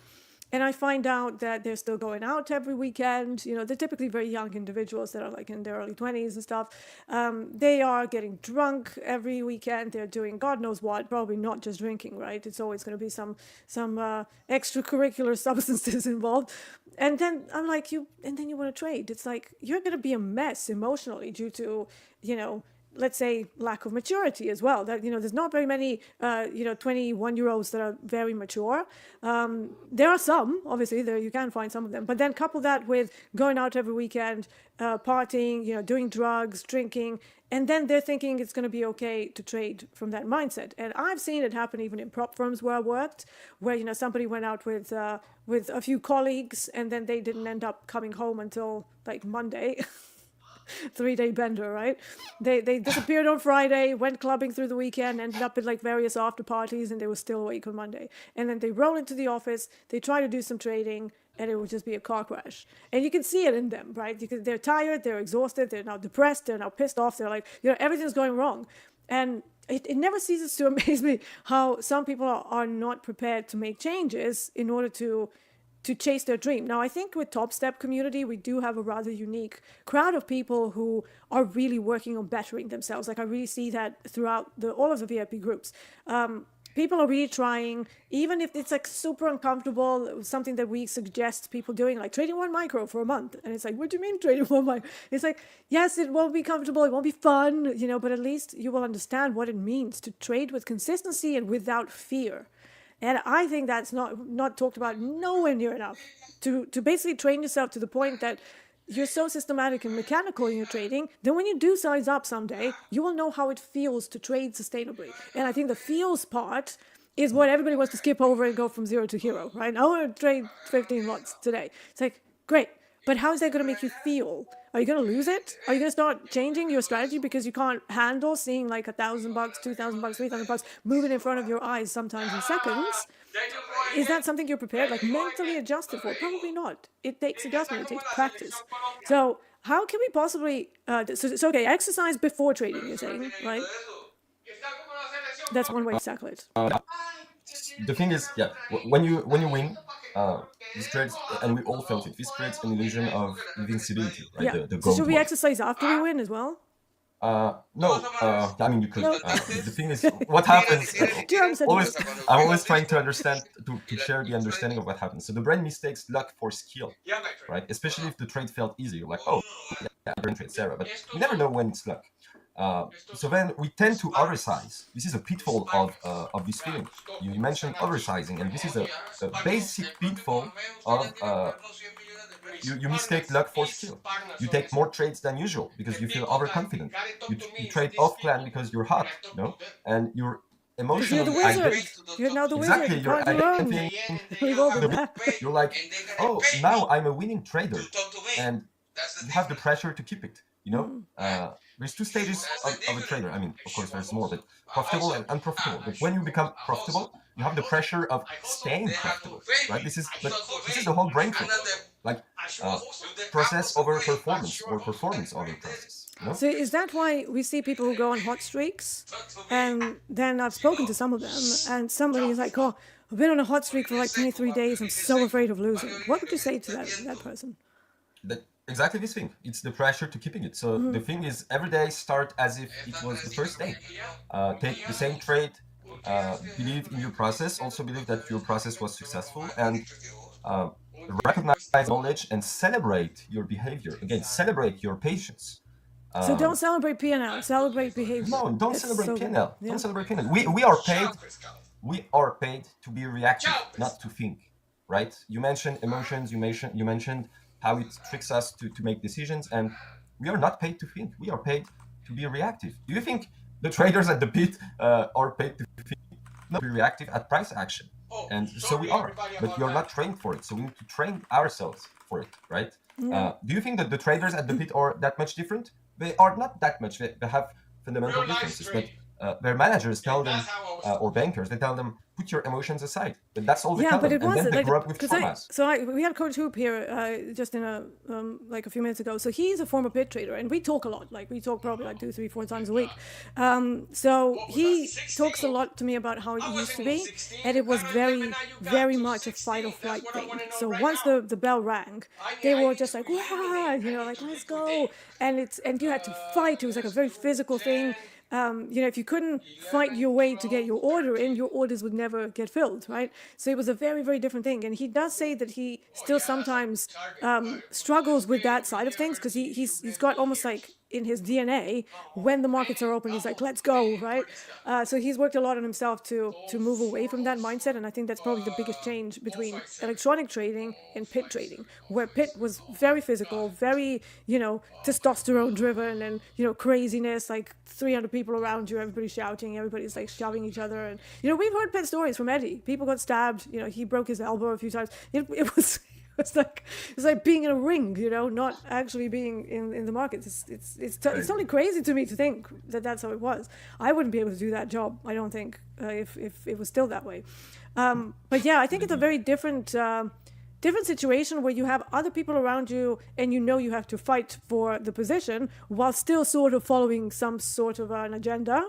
And I find out that they're still going out every weekend. They're typically very young individuals that are like in their early 20s and stuff. They are getting drunk every weekend. They're doing God knows what, probably not just drinking, right? It's always going to be some extracurricular substances involved. And then I'm like, and then you want to trade. It's like, you're going to be a mess emotionally due to, let's say, lack of maturity as well. That, there's not very many, 21-year-olds that are very mature. There are some, obviously, there you can find some of them. But then couple that with going out every weekend, partying, doing drugs, drinking, and then they're thinking it's going to be okay to trade from that mindset. And I've seen it happen even in prop firms where I worked, where, somebody went out with a few colleagues, and then they didn't end up coming home until like Monday. 3-day bender, right? They disappeared on Friday, went clubbing through the weekend, ended up at like various after parties, and they were still awake on Monday. And then they roll into the office, they try to do some trading, and it would just be a car crash. And you can see it in them, right? They're tired, they're exhausted, they're now depressed, they're now pissed off, they're like, everything's going wrong. And it never ceases to amaze me how some people are not prepared to make changes in order to chase their dream. Now, I think with TopStep community, we do have a rather unique crowd of people who are really working on bettering themselves. Like I really see that throughout all of the VIP groups. People are really trying, even if it's like super uncomfortable, something that we suggest people doing, like trading 1 micro for a month. And it's like, what do you mean trading 1 micro? It's like, yes, it won't be comfortable, it won't be fun, but at least you will understand what it means to trade with consistency and without fear. And I think that's not talked about nowhere near enough to basically train yourself to the point that you're so systematic and mechanical in your trading, then when you do size up someday, you will know how it feels to trade sustainably. And I think the feels part is what everybody wants to skip over and go from 0 to hero, right? I want to trade 15 lots today. It's like, great. But how is that going to make you feel? Are you going to lose it? Are you going to start changing your strategy because you can't handle seeing like $1,000, $2,000, $3,000 moving in front of your eyes sometimes in seconds? Is that something you're prepared, like mentally adjusted for? Probably not. It takes adjustment. It takes practice. So how can we possibly? So okay, exercise before trading. You're saying, right? That's one way to tackle it. The thing is, yeah, when you win, this creates, and we all felt it. This creates an illusion of invincibility, right? Yeah. The So should we one. exercise after we win as well? No, I mean you could. The thing is, what happens? I'm always trying to understand, to share the understanding of what happens. So the brain mistakes luck for skill, right? Especially if the trade felt easy. You're like, oh, yeah, brain trade Sarah, but you never know when it's luck. So then we tend to oversize. This is a pitfall of this feeling. You mentioned oversizing, and this is a basic pitfall of you mistake luck for skill. You take more trades than usual because you feel overconfident. You trade off plan because you're hot, and you're emotional. You're the wizard. You're now the exactly, wizard. you're identifying. We've all been there. You're like, oh, now I'm a winning trader, and you have the pressure to keep it. There's 2 stages of a trader. I mean, of course, there's more, but profitable and unprofitable. But when you become profitable, you have the pressure of staying profitable, right? This is the whole brain trick, like process over performance or performance over process. So is that why we see people who go on hot streaks? And then I've spoken to some of them, and somebody is like, oh, I've been on a hot streak for like 23 days. I'm so afraid of losing. What would you say to that person? Exactly this thing. It's the pressure to keeping it. So the thing is, every day start as if it was the first day. Take the same trade. Believe in your process. Also believe that your process was successful, and recognize knowledge and celebrate your behavior. Again, celebrate your patience. So don't celebrate P&L. Celebrate behavior. No, don't That's celebrate so P&L. good. Don't celebrate P&L. We are paid. We are paid to be reactive, not to think. Right? You mentioned emotions. You mentioned how it tricks us to make decisions, and we are not paid to think. We are paid to be reactive. Do you think the traders at the pit are paid to think? Not be reactive at price action? And so we are, but we are not trained for it. So we need to train ourselves for it, right? Do you think that the traders at the pit are that much different? They are not that much. They have fundamental differences, but their managers tell them, or bankers, they tell them, put your emotions aside. But that's all they tell them. And then they grow up with traumas. We had Coach Hoop here just in a few minutes ago. So he's a former pit trader, and we talk a lot. Like we talk probably like 2, 3, 4 times a week. So he talks a lot to me about how it used to be, and it was very, very much a fight or flight thing. So once the bell rang, they were just like, wow, like let's go, and you had to fight. It was like a very physical thing. If you couldn't fight your way to get your order in, your orders would never get filled, right? So it was a very, very different thing. And he does say that he still sometimes struggles with that side of things because he's got almost like in his DNA. When the markets are open, he's like, let's go, right? So he's worked a lot on himself to move away from that mindset, and I think that's probably the biggest change between electronic trading and pit trading, where pit was very physical, very, testosterone driven, and, craziness, like 300 people around you, everybody's shouting, everybody's like shoving each other. And, we've heard pit stories from Eddie. People got stabbed, he broke his elbow a few times. It was it's like being in a ring, not actually being in the markets. It's totally crazy to me to think that that's how it was. I wouldn't be able to do that job, I don't think, if it was still that way. But yeah, I think it's a very different situation where you have other people around you and you have to fight for the position while still sort of following some sort of an agenda.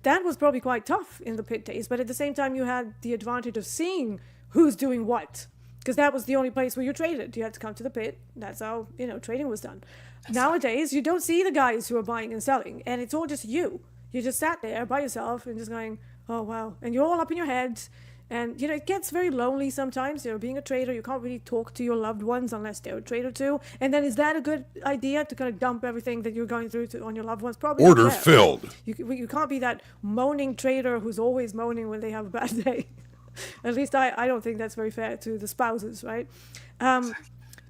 That was probably quite tough in the pit days, but at the same time you had the advantage of seeing who's doing what, because that was the only place where you traded. You had to come to the pit. That's how, trading was done. Nowadays, you don't see the guys who are buying and selling, and it's all just you. You just sat there by yourself and just going, oh, wow. And you're all up in your head. And, it gets very lonely sometimes. Being a trader, you can't really talk to your loved ones unless they're a trader too. And then is that a good idea to kind of dump everything that you're going through on your loved ones? Probably not. Order filled. You can't be that moaning trader who's always moaning when they have a bad day. At least I don't think that's very fair to the spouses, right?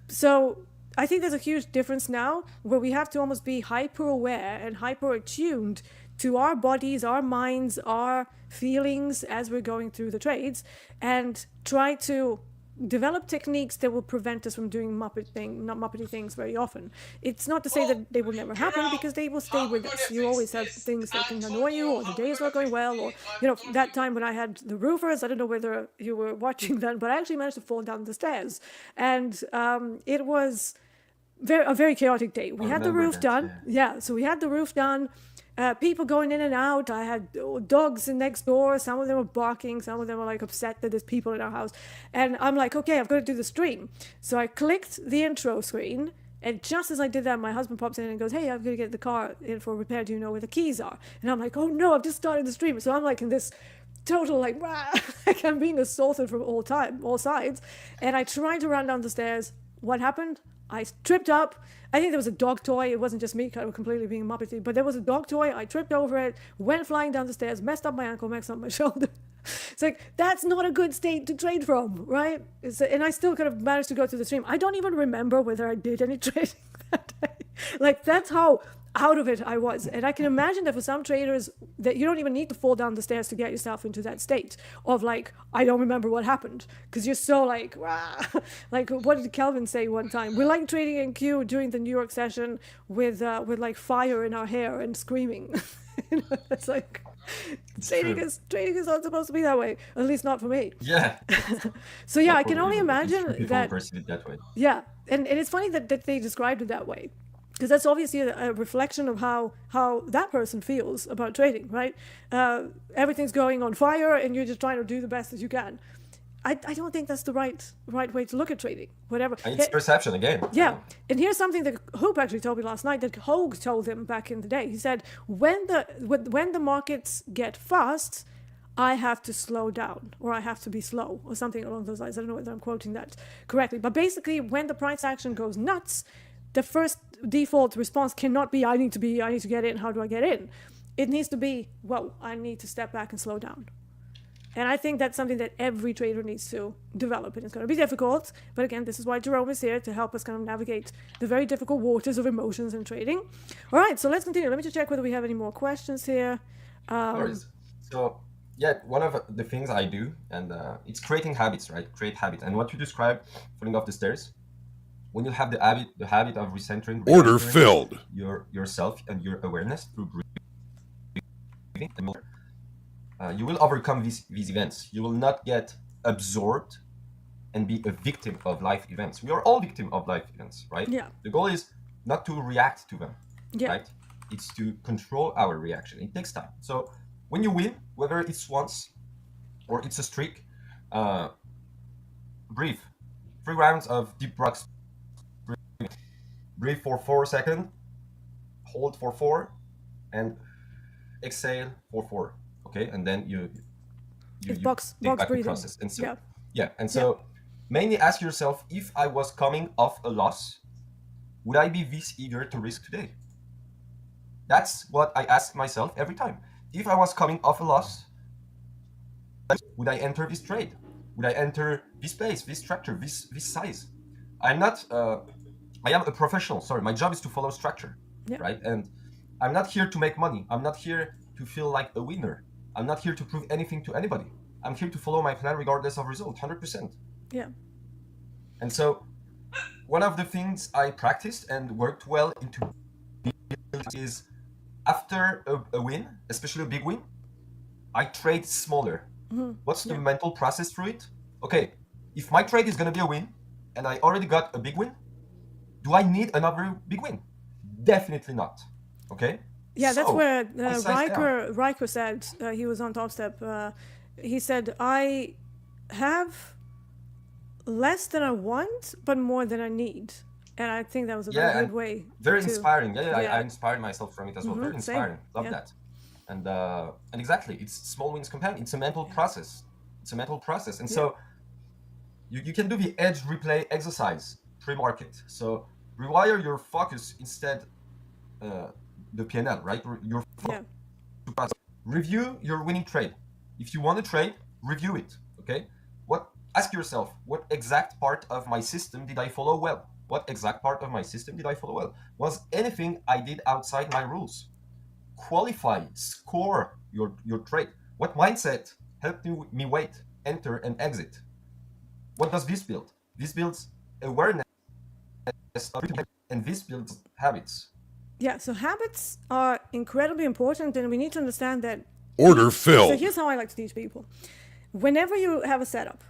So I think there's a huge difference now where we have to almost be hyper aware and hyper attuned to our bodies, our minds, our feelings as we're going through the trades, and try to develop techniques that will prevent us from doing muppety things very often. It's not to say that they will never happen, because they will stay with us. You always have things that can annoy you, or the day's not going well, or that time when I had the roofers, I don't know whether you were watching then, but I actually managed to fall down the stairs, and it was a very chaotic day. We had the roof done. Yeah, so we had the roof done. People going in and out. I had dogs next door. Some of them were barking. Some of them were like upset that there's people in our house. And I'm like, okay, I've got to do the stream. So I clicked the intro screen. And just as I did that, my husband pops in and goes, hey, I've got to get the car in for repair. Do you know where the keys are? And I'm like, oh no, I've just started the stream. So I'm like in this total like I'm being assaulted from all sides. And I tried to run down the stairs. What happened? I tripped up. I think there was a dog toy. It wasn't just me kind of completely being muppety, but there was a dog toy. I tripped over it, went flying down the stairs, messed up my ankle, messed up my shoulder. It's like, that's not a good state to trade from, right? And I still kind of managed to go through the stream. I don't even remember whether I did any trading that day. Like, that's how out of it I was. And I can imagine that for some traders that you don't even need to fall down the stairs to get yourself into that state of like, I don't remember what happened, because you're so like, rah. Like, what did Kelvin say one time? We like trading in Q during the New York session with like fire in our hair and screaming. It's like, trading is not supposed to be that way, at least not for me. Yeah. So yeah, I can only imagine that. Perceive it that way. Yeah, and it's funny that they described it that way, because that's obviously a reflection of how that person feels about trading, right? Everything's going on fire and you're just trying to do the best that you can. I don't think that's the right way to look at trading, whatever. And it's perception again. Yeah, and here's something that Hope actually told me last night, that Hogue told him back in the day. He said, when the markets get fast, I have to slow down, or I have to be slow, or something along those lines. I don't know whether I'm quoting that correctly. But basically, when the price action goes nuts, the first default response cannot be, I need to get in, how do I get in? It needs to be, whoa, I need to step back and slow down. And I think that's something that every trader needs to develop. And it's going to be difficult. But again, this is why Jerome is here, to help us kind of navigate the very difficult waters of emotions in trading. All right, so let's continue. Let me just check whether we have any more questions here. So, yeah, one of the things I do, and it's creating habits, right? Create habits. And what you describe, falling off the stairs, when you have the habit of recentering Order filled. yourself and your awareness through breathing, you will overcome these events. You will not get absorbed and be a victim of life events. We are all victims of life events, right? Yeah. The goal is not to react to them, Yeah. right? It's to control our reaction. It takes time. So when you win, whether it's once or it's a streak, breathe. 3 rounds of deep breaths. Breathe for 4 seconds, hold for 4, and exhale for 4. Okay, and then you box take back breathing. the process. And so, Yeah. And so mainly ask yourself, if I was coming off a loss, would I be this eager to risk today? That's what I ask myself every time. If I was coming off a loss, would I enter this trade? Would I enter this place, this structure, this size? I'm not. I am a professional. Sorry, my job is to follow structure, right? And I'm not here to make money. I'm not here to feel like a winner. I'm not here to prove anything to anybody. I'm here to follow my plan regardless of result, 100%. Yeah. And so, one of the things I practiced and worked well into is after a win, especially a big win, I trade smaller. What's the mental process through it? Okay, if my trade is going to be a win and I already got a big win, do I need another big win? Definitely not. Okay? Yeah, that's So, where I size down. Riker said, he was on TopStep, he said, I have less than I want, but more than I need. And I think that was a very Yeah, good way. very to- inspiring. Yeah, Yeah. I inspired myself from it as well. Very same. inspiring. Love Yeah. that. And exactly, it's small wins compound. It's a mental process. It's a mental process. And so you can do the edge replay exercise pre-market. So rewire your focus instead the PNL, right? Your focus. Review your winning trade. If you want to trade, review it. Okay. Ask yourself, what exact part of my system did I follow well? What exact part of my system did I follow well? Was anything I did outside my rules? Qualify, score your trade. What mindset helped me wait, enter, and exit? What does this build? This builds awareness, and this builds habits. Yeah, so habits are incredibly important, and we need to understand that. Order So filled. here's how I like to teach people. Whenever you have a setup,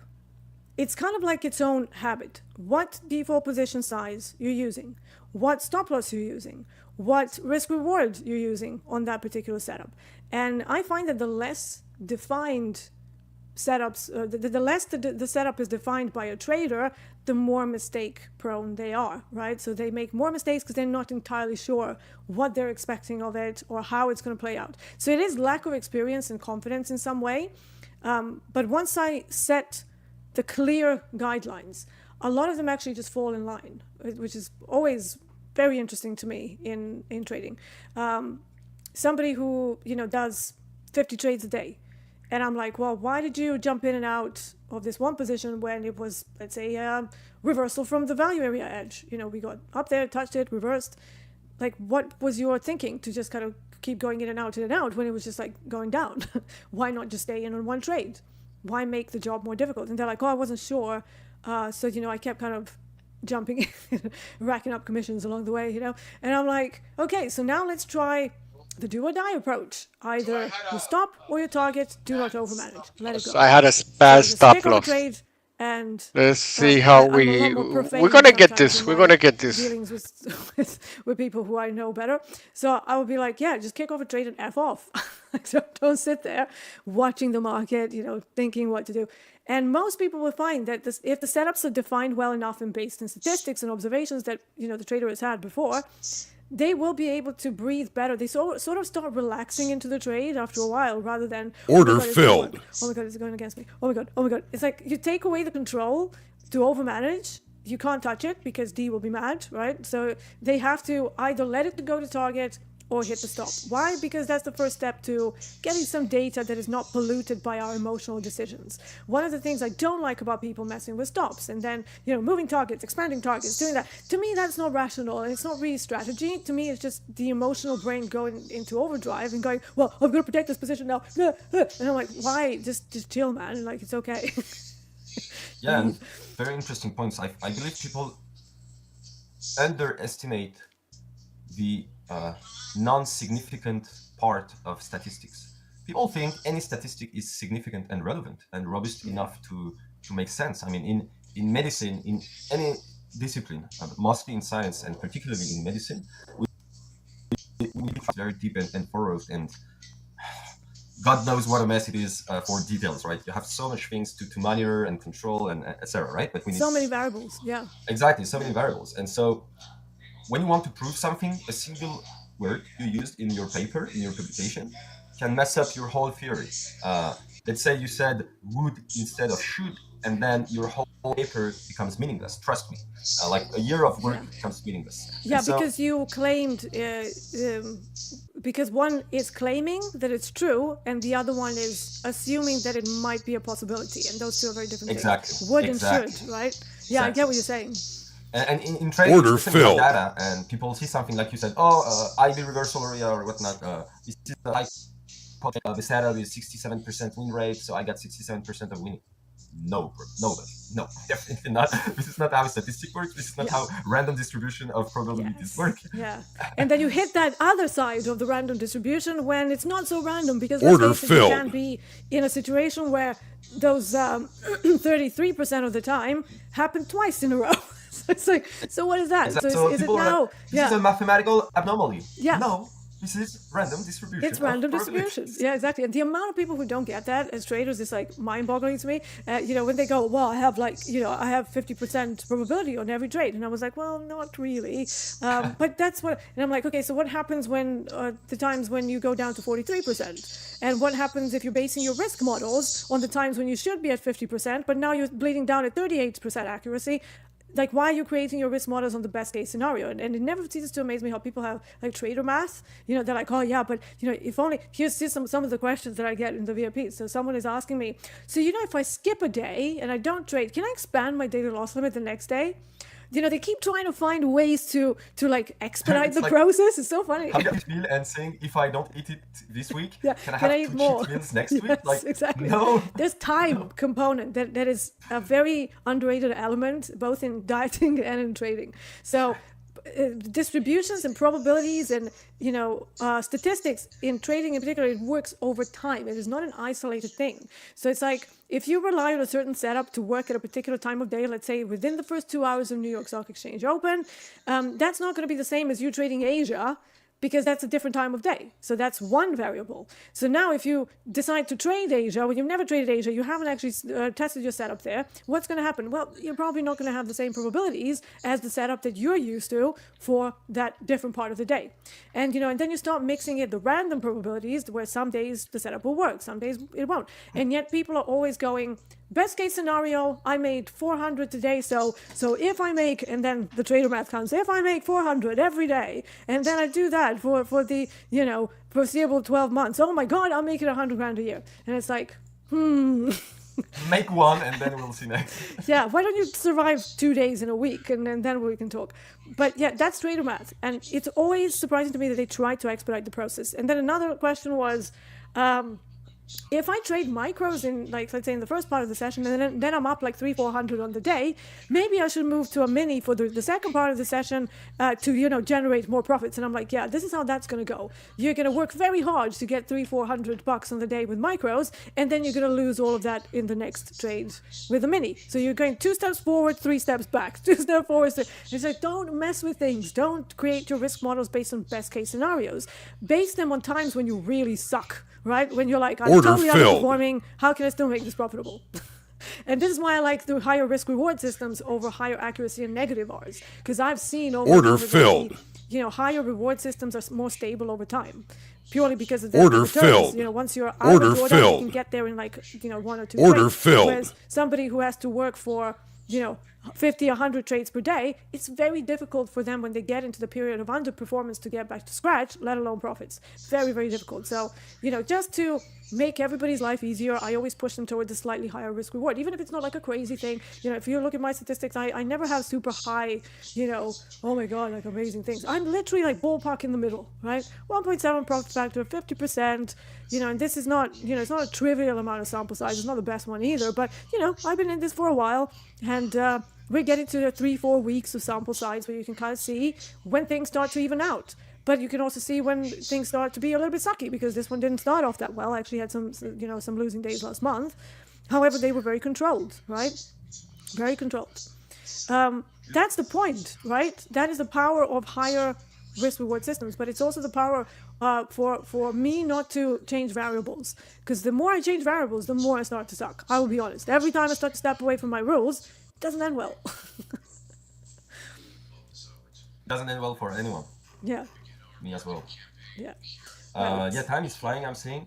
it's kind of like its own habit. What default position size you're using, what stop loss you're using, what risk reward you're using on that particular setup. And I find that the less defined setups, the less the setup is defined by a trader, the more mistake prone they are, right? So they make more mistakes because they're not entirely sure what they're expecting of it or how it's going to play out. So it is lack of experience and confidence in some way. But once I set the clear guidelines, a lot of them actually just fall in line, which is always very interesting to me in trading. Somebody who does 50 trades a day, and I'm like, well, why did you jump in and out of this one position when it was, let's say, reversal from the value area edge? We got up there, touched it, reversed. Like, what was your thinking to just kind of keep going in and out when it was just like going down? Why not just stay in on one trade? Why make the job more difficult? And they're like, oh, I wasn't sure. So, I kept kind of jumping, racking up commissions along the way, And I'm like, okay, so now let's try the do or die approach. Either you stop or you target, do not overmanage. Let it go. So I had a bad So just stop kick off a loss. trade and Let's see how I'm a lot more profane we're gonna get sometimes this. in We're my gonna get this. dealings with people who I know better. So I would be like, yeah, just kick off a trade and F off. Don't sit there watching the market, thinking what to do. And most people will find that if the setups are defined well enough and based in statistics and observations that the trader has had before, they will be able to breathe better. They sort of start relaxing into the trade after a while, rather than Order oh my God, filled. Oh my God, it's going against me. Oh my God. It's like you take away the control to overmanage. You can't touch it because D will be mad, right? So they have to either let it go to target or hit the stop. Why? Because that's the first step to getting some data that is not polluted by our emotional decisions. One of the things I don't like about people messing with stops and then, moving targets, expanding targets, doing that, to me, that's not rational and it's not really strategy. To me, it's just the emotional brain going into overdrive and going, well, I'm going to protect this position now. And I'm like, why? Just chill, man. Like, it's okay. Yeah, and very interesting points. I believe people underestimate the non-significant part of statistics. People think any statistic is significant and relevant and robust enough to make sense. I mean, in medicine, in any discipline, mostly in science and particularly in medicine, we very deep and thorough, and God knows what a mess it is for details, right? You have so much things to monitor and control and etc., right? But we need so many variables, yeah. Exactly, so many variables. And so when you want to prove something, a single word you used in your paper, in your publication, can mess up your whole theory. Let's say you said would instead of should, and then your whole paper becomes meaningless. Trust me, like a year of work becomes meaningless. Yeah, so, because you claimed because one is claiming that it's true and the other one is assuming that it might be a possibility, and those two are very different things. Would and should, right? Yeah, I get what you're saying. And in trading, Order especially with filled. data, and people see something like you said, IB reversal area or whatnot, this is the high the setup is 67% win rate, so I got 67% of winning. No, definitely not. This is not how statistics works. This is not how random distribution of probabilities work. Yeah, and then you hit that other side of the random distribution when it's not so random, because Order let's face it, you filled. can be in a situation where those 33% of the time happen twice in a row. So it's like, so what is that? Exactly. So is it now? This is a mathematical anomaly. Yeah. No. This is random distribution. It's random distribution. Yeah, exactly. And the amount of people who don't get that as traders is like mind-boggling to me. When they go, well, I have I have 50% probability on every trade. And I was like, well, not really. But that's what, and I'm like, okay, so what happens when, the times when you go down to 43%? And what happens if you're basing your risk models on the times when you should be at 50%, but now you're bleeding down at 38% accuracy? Like, why are you creating your risk models on the best case scenario? And it never ceases to amaze me how people have like trader math. They're like, oh yeah, but if only, here's some of the questions that I get in the VIPs. So someone is asking me, so if I skip a day and I don't trade, can I expand my daily loss limit the next day? They keep trying to find ways to like expedite the process. It's so funny. How do you feel and saying, if I don't eat it this week, can I have eat 2 more? cheat meals next Yes, week? Like, exactly. no. There's time component that is a very underrated element, both in dieting and in trading. So distributions and probabilities and statistics in trading in particular, it works over time. It is not an isolated thing. So it's like, if you rely on a certain setup to work at a particular time of day, let's say within the first 2 hours of New York Stock Exchange open, that's not going to be the same as you trading Asia, because that's a different time of day. So that's one variable. So now if you decide to trade Asia, when you've never traded Asia, you haven't actually tested your setup there, what's going to happen? Well, you're probably not going to have the same probabilities as the setup that you're used to for that different part of the day. And, and then you start mixing in the random probabilities where some days the setup will work, some days it won't. And yet people are always going, best case scenario, I made 400 today, so if I make, and then the trader math comes, if I make 400 every day, and then I do that for the, foreseeable 12 months, oh my God, I'll make it 100 grand a year. And it's like, Make one and then we'll see next. Yeah, why don't you survive 2 days in a week and then we can talk. But yeah, that's trader math. And it's always surprising to me that they try to expedite the process. And then another question was, if I trade micros in, like, let's say in the first part of the session, and then I'm up like 300-400 on the day, maybe I should move to a mini for the second part of the session to, generate more profits. And I'm like, yeah, this is how that's going to go. You're going to work very hard to get $300-400 on the day with micros, and then you're going to lose all of that in the next trade with a mini. So you're going 2 steps forward, 3 steps back, 2 steps forward. It's like, don't mess with things. Don't create your risk models based on best case scenarios. Base them on times when you really suck. Right? When you're like, I'm totally underperforming, how can I still make this profitable? And this is why I like the higher risk reward systems over higher accuracy and negative R's. Because I've seen over higher reward systems are more stable over time. Purely because of the returns. Once you're out of the order, you can get there in 1 or 2 trades. Whereas somebody who has to work for 50, 100 trades per day, it's very difficult for them when they get into the period of underperformance to get back to scratch, let alone profits. Very, very difficult. So, just to make everybody's life easier, I always push them towards a slightly higher risk reward, even if it's not like a crazy thing. If you look at my statistics, I never have super high, oh my God, like amazing things. I'm literally like ballpark in the middle, right? 1.7 profit factor, 50%, and this is not, it's not a trivial amount of sample size. It's not the best one either, but, I've been in this for a while, and we're getting to the 3-4 weeks of sample size where you can kind of see when things start to even out. But you can also see when things start to be a little bit sucky, because this one didn't start off that well. I actually had some losing days last month. However, they were very controlled, right? Very controlled. That's the point, right? That is the power of higher risk reward systems, but it's also the power for me not to change variables, because the more I change variables, the more I start to suck. I will be honest. Every time I start to step away from my rules, it doesn't end well. Doesn't end well for anyone. Yeah. Me as well. Yeah. Time is flying, I'm saying.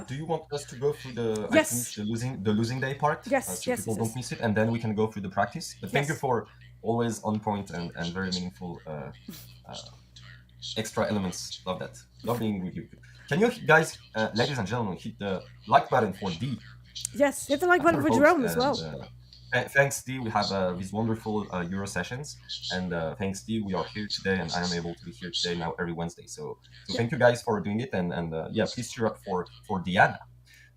Do you want us to go through the losing day part? Yes. So people don't miss it, and then we can go through the practice. But thank you for always on point and very meaningful extra elements. Love that. Love being with you. Can you guys, ladies and gentlemen, hit the like button for D? Yes, hit the like button for Post, Jerome as well. thanks, D. We have these wonderful Euro sessions, and thanks, D. We are here today, and I am able to be here today now every Wednesday. So thank you guys for doing it, and yeah, please cheer up for Diana.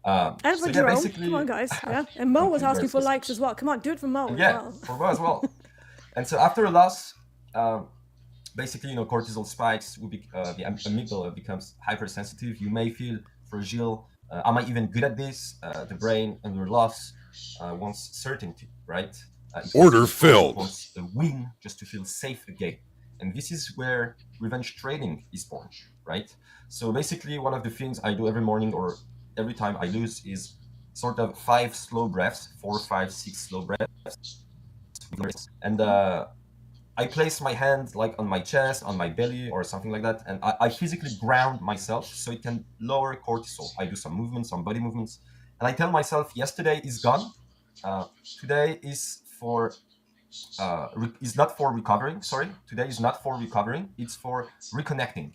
And for Jerome, come on, guys. Yeah, and Mo was asking for likes as well. Come on, do it for Mo as well. For Mo as well. And so after a loss, basically, cortisol spikes. The amygdala becomes hypersensitive. You may feel fragile. Am I even good at this? The brain under loss wants certainty, right? Order filled. Wants a win just to feel safe again. And this is where revenge trading is born, right? So basically, one of the things I do every morning or every time I lose is sort of 5 slow breaths, 4, 5, 6 slow breaths. And I place my hand like on my chest, on my belly or something like that. And I physically ground myself so it can lower cortisol. I do some movements, some body movements. And I tell myself, yesterday is gone. Today is is not for recovering. Sorry, today is not for recovering. It's for reconnecting.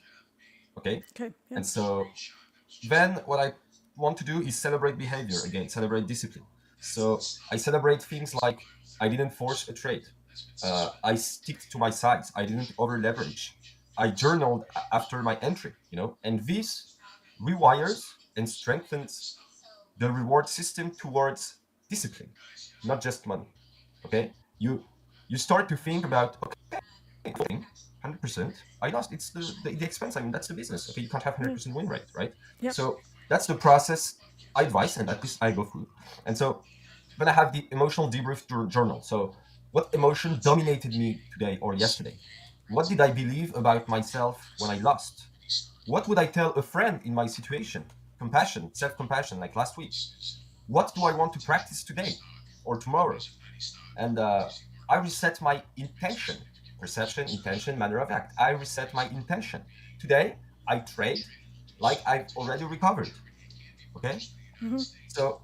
Okay. Yeah. And so then what I want to do is celebrate behavior again, celebrate discipline. So I celebrate things like I didn't force a trade. I stick to my sides. I didn't over leverage. I journaled after my entry, and this rewires and strengthens the reward system towards discipline, not just money. Okay, you start to think about 100%. I lost. It's the expense. I mean, that's the business. Okay, you can't have 100% win rate, right? Yep. So that's the process I advise, and at least I go through. And so then I have the emotional debrief journal. So what emotion dominated me today or yesterday? What did I believe about myself when I lost? What would I tell a friend in my situation? Compassion, self-compassion, like last week. What do I want to practice today or tomorrow? And I reset my intention, perception, intention, manner of act. I reset my intention. Today, I trade like I've already recovered. Okay? Mm-hmm. So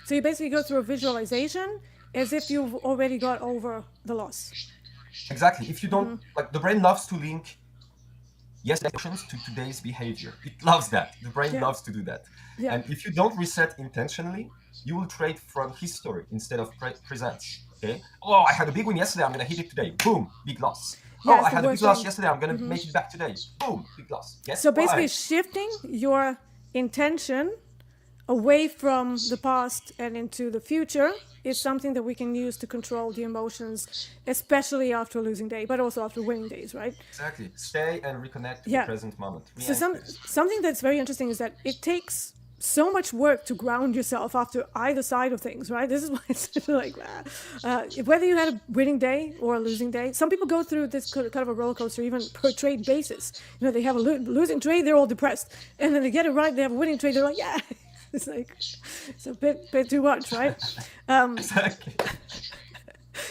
you basically go through a visualization as if you've already got over the loss. Exactly. If you don't, like, the brain loves to link yesterday's actions to today's behavior. It loves that. The brain loves to do that. Yeah. And if you don't reset intentionally, you will trade from history instead of presence. Okay? Oh, I had a big win yesterday. I'm going to hit it today. Boom, big loss. Yeah, I had a big loss yesterday. I'm going to make it back today. Boom, big loss. Guess so basically why? shifting your intention away from the past and into the future is something that we can use to control the emotions, especially after a losing day, but also after winning days, right? Exactly. Stay and reconnect to the present moment. So something that's very interesting is that it takes so much work to ground yourself after either side of things, right? This is why it's like, whether you had a winning day or a losing day, some people go through this kind of a roller coaster even per trade basis. They have a losing trade, they're all depressed. And then they get it right, they have a winning trade, they're like, yeah. It's like, it's a bit too much, right? Exactly.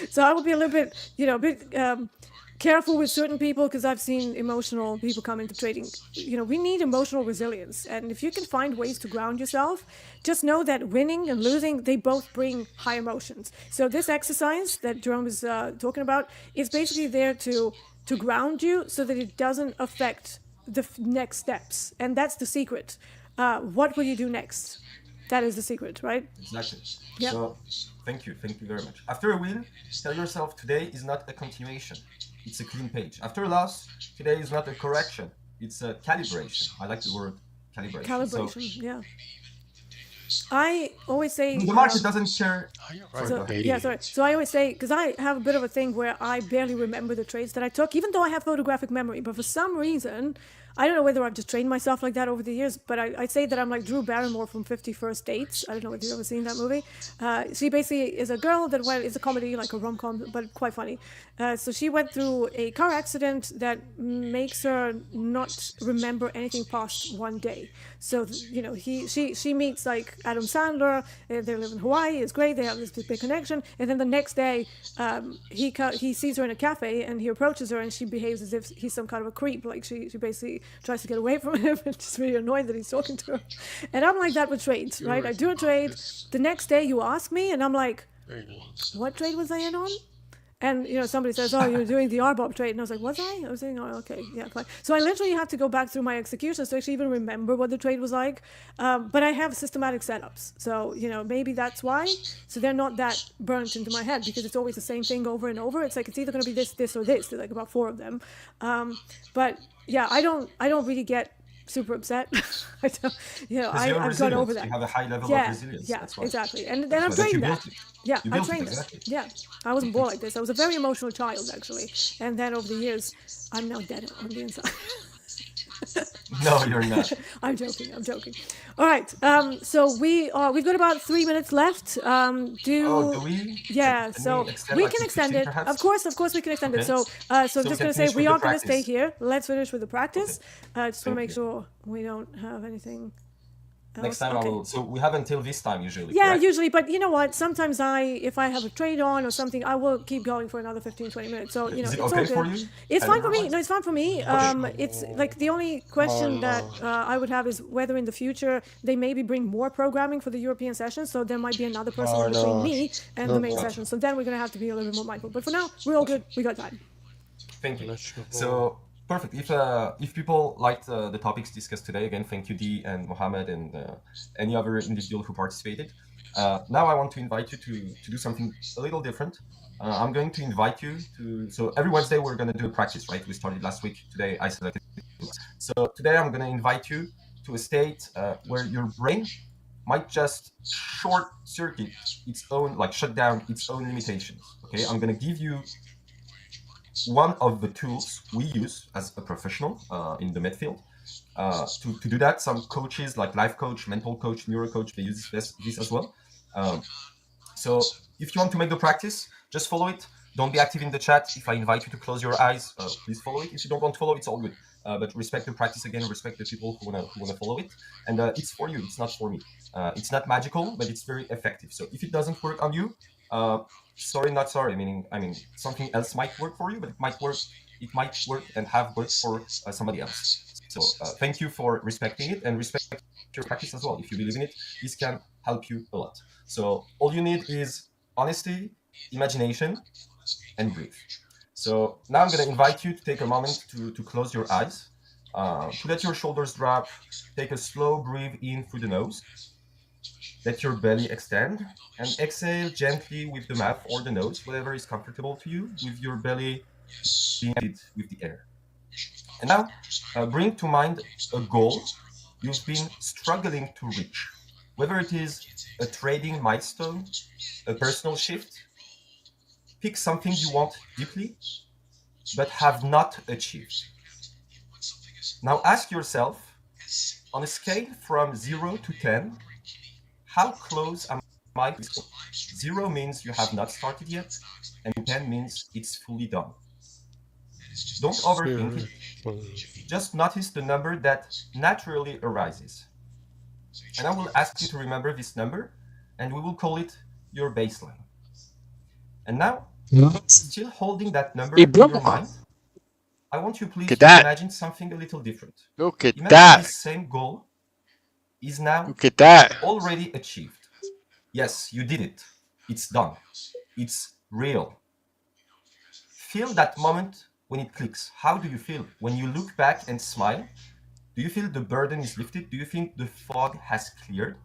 So I would be a little bit, careful with certain people because I've seen emotional people come into trading. We need emotional resilience. And if you can find ways to ground yourself, just know that winning and losing, they both bring high emotions. So this exercise that Jerome is talking about is basically there to ground you so that it doesn't affect the next steps. And that's the secret. What will you do next? That is the secret, right? Exactly. Yeah. So, thank you very much. After a win, tell yourself today is not a continuation. It's a clean page. After a loss, today is not a correction. It's a calibration. I like the word calibration. Calibration, yeah. I always say... The market doesn't care. So I always say, because I have a bit of a thing where I barely remember the trades that I took, even though I have photographic memory, but for some reason... I don't know whether I've just trained myself like that over the years, but I'd say that I'm like Drew Barrymore from 50 First Dates. I don't know if you've ever seen that movie. She basically is a girl that it's a comedy, like a rom-com, but quite funny. So she went through a car accident that makes her not remember anything past one day. So, she meets like Adam Sandler, they live in Hawaii, it's great, they have this big connection. And then the next day, he sees her in a cafe and he approaches her and she behaves as if he's some kind of a creep. Like she basically tries to get away from him and just really annoyed that he's talking to her. And I'm like that with trades, right? I do a trade. The next day you ask me and I'm like, what trade was I in on? And somebody says, "Oh, you're doing the RBOB trade," and I was like, "Was I?" I was saying, "Oh, okay, yeah, fine." So I literally have to go back through my executions to actually even remember what the trade was like. But I have systematic setups, so maybe that's why. So they're not that burnt into my head because it's always the same thing over and over. It's like it's either going to be this, this, or this. There's like about 4 of them. But yeah, I don't really get super upset. I don't, Because you're I've got over resilient. that. You have a high level of Yeah, resilience. yeah, That's why. exactly. And then That's I've why. But you trained built that. it. Yeah, You I built it, trained that. exactly. Yeah, I wasn't born like this. I was a very emotional child, actually. And then over the years, I'm now dead on the inside. No, you're not. I'm joking. I'm joking. All right. So we've got about 3 minutes left. Oh, do we? Yeah. Can we So extend we like can to extend 15 it. perhaps? Of course, we can extend it. Okay. So I'm So we just can gonna say finish we with the are gonna stay practice. here. Let's finish with the practice. Okay. Just want to Thank make you. sure we don't have anything Next else. time I Okay. will. So we have until this time usually, Yeah, correct? usually, but you know what? Sometimes if I have a trade on or something, I will keep going for another 15, 20 minutes. So, Is it it's all okay for good. you? It's fine for me. Calendar-wise? No, it's fine for me. It's like the only question that I would have is whether in the future they maybe bring more programming for the European session. So there might be another person in between me and the main Gotcha. session. So then we're going to have to be a little bit more mindful. But for now, we're all good. We got time. Thank you. So perfect. If people liked the topics discussed today, again, thank you, Dee and Mohammed and any other individual who participated. Now I want to invite you to do something a little different. I'm going to invite you to. So every Wednesday we're going to do a practice, right? We started last week. Today I selected. So today I'm going to invite you to a state where your brain might just short circuit its own, like shut down its own limitations. Okay, I'm going to give you one of the tools we use as a professional in the midfield. To do that, some coaches like life coach, mental coach, neuro coach, they use this as well. So if you want to make the practice, just follow it. Don't be active in the chat. If I invite you to close your eyes, please follow it. If you don't want to follow, it's all good. But respect the practice again. Respect the people who wanna follow it. And it's for you. It's not for me. It's not magical, but it's very effective. So if it doesn't work on you, sorry, not sorry. I mean, something else might work for you, but it might work. It might work and have worked for somebody else. So thank you for respecting it and respect your practice as well. If you believe in it, this can help you a lot. So all you need is honesty, imagination, and breathe. So now I'm going to invite you to take a moment to close your eyes, to let your shoulders drop, take a slow breathe in through the nose, let your belly extend, and exhale gently with the mouth or the nose, whatever is comfortable to you, with your belly being filled with the air. And now bring to mind a goal you've been struggling to reach, whether it is a trading milestone, a personal shift. Pick something you want deeply, but have not achieved. Now ask yourself, on a scale from 0 to 10, how close am I to this goal? 0 means you have not started yet, and 10 means it's fully done. Don't overthink it. Just notice the number that naturally arises. And I will ask you to remember this number, and we will call it your baseline. And now, still holding that number in your mind, I want you please to imagine something a little different. Look at Imagine that. this same goal is now Look at that. already achieved. Yes, you did it. It's done. It's real. Feel that moment when it clicks. How do you feel? When you look back and smile, do you feel the burden is lifted? Do you think the fog has cleared?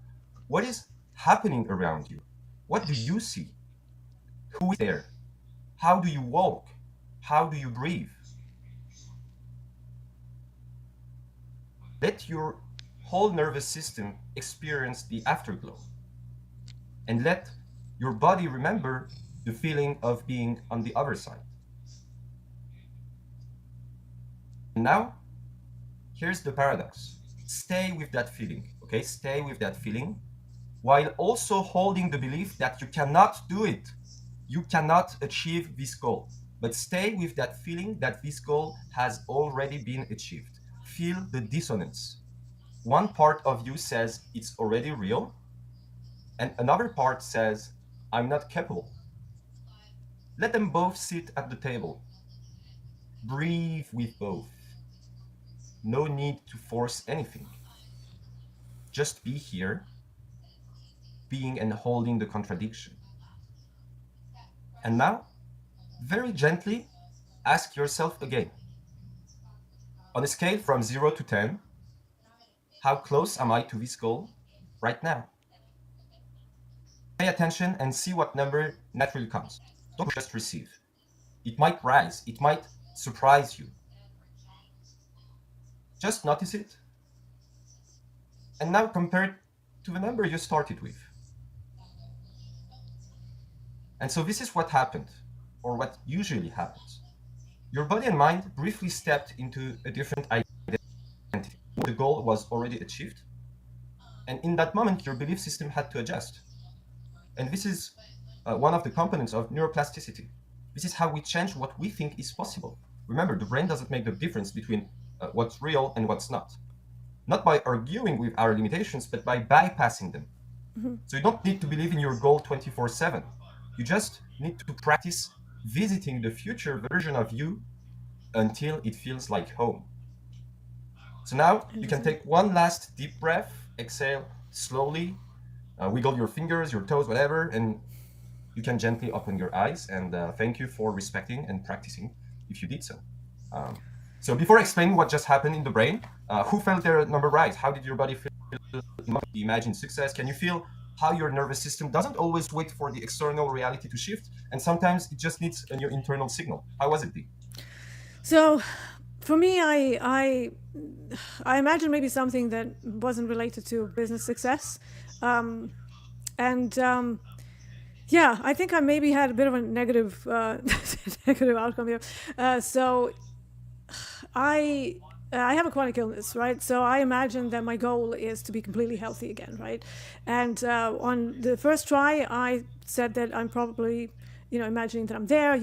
What is happening around you? What do you see? Who is there? How do you walk? How do you breathe? Let your whole nervous system experience the afterglow. And let your body remember the feeling of being on the other side. And now, here's the paradox. Stay with that feeling, okay? Stay with that feeling while also holding the belief that you cannot do it. You cannot achieve this goal. But stay with that feeling that this goal has already been achieved. Feel the dissonance. One part of you says it's already real, and another part says, I'm not capable. Let them both sit at the table. Breathe with both. No need to force anything. Just be here, being and holding the contradiction. And now, very gently ask yourself again, on a scale from 0 to 10, how close am I to this goal right now? Pay attention and see what number naturally comes. Don't just receive. It might rise, it might surprise you. Just notice it. And now compare it to the number you started with. And so this is what happened, or what usually happens. Your body and mind briefly stepped into a different identity. The goal was already achieved. And in that moment, your belief system had to adjust. And this is one of the components of neuroplasticity. This is how we change what we think is possible. Remember, the brain doesn't make the difference between what's real and what's not. Not by arguing with our limitations, but by bypassing them. Mm-hmm. So you don't need to believe in your goal 24/7. You just need to practice visiting the future version of you until it feels like home. So now you can take one last deep breath, exhale slowly, wiggle your fingers, your toes, whatever, and you can gently open your eyes. And thank you for respecting and practicing if you did so. So before explaining what just happened in the brain, who felt their number rise? How did your body feel? Imagine success. Can you feel how your nervous system doesn't always wait for the external reality to shift, and sometimes it just needs a new internal signal? How was it, Dee? So, for me, I imagine maybe something that wasn't related to business success, yeah, I think I maybe had a bit of a negative negative outcome here. So, I have a chronic illness, right? So I imagine that my goal is to be completely healthy again, right? And on the first try, I said that I'm probably, imagining that I'm there,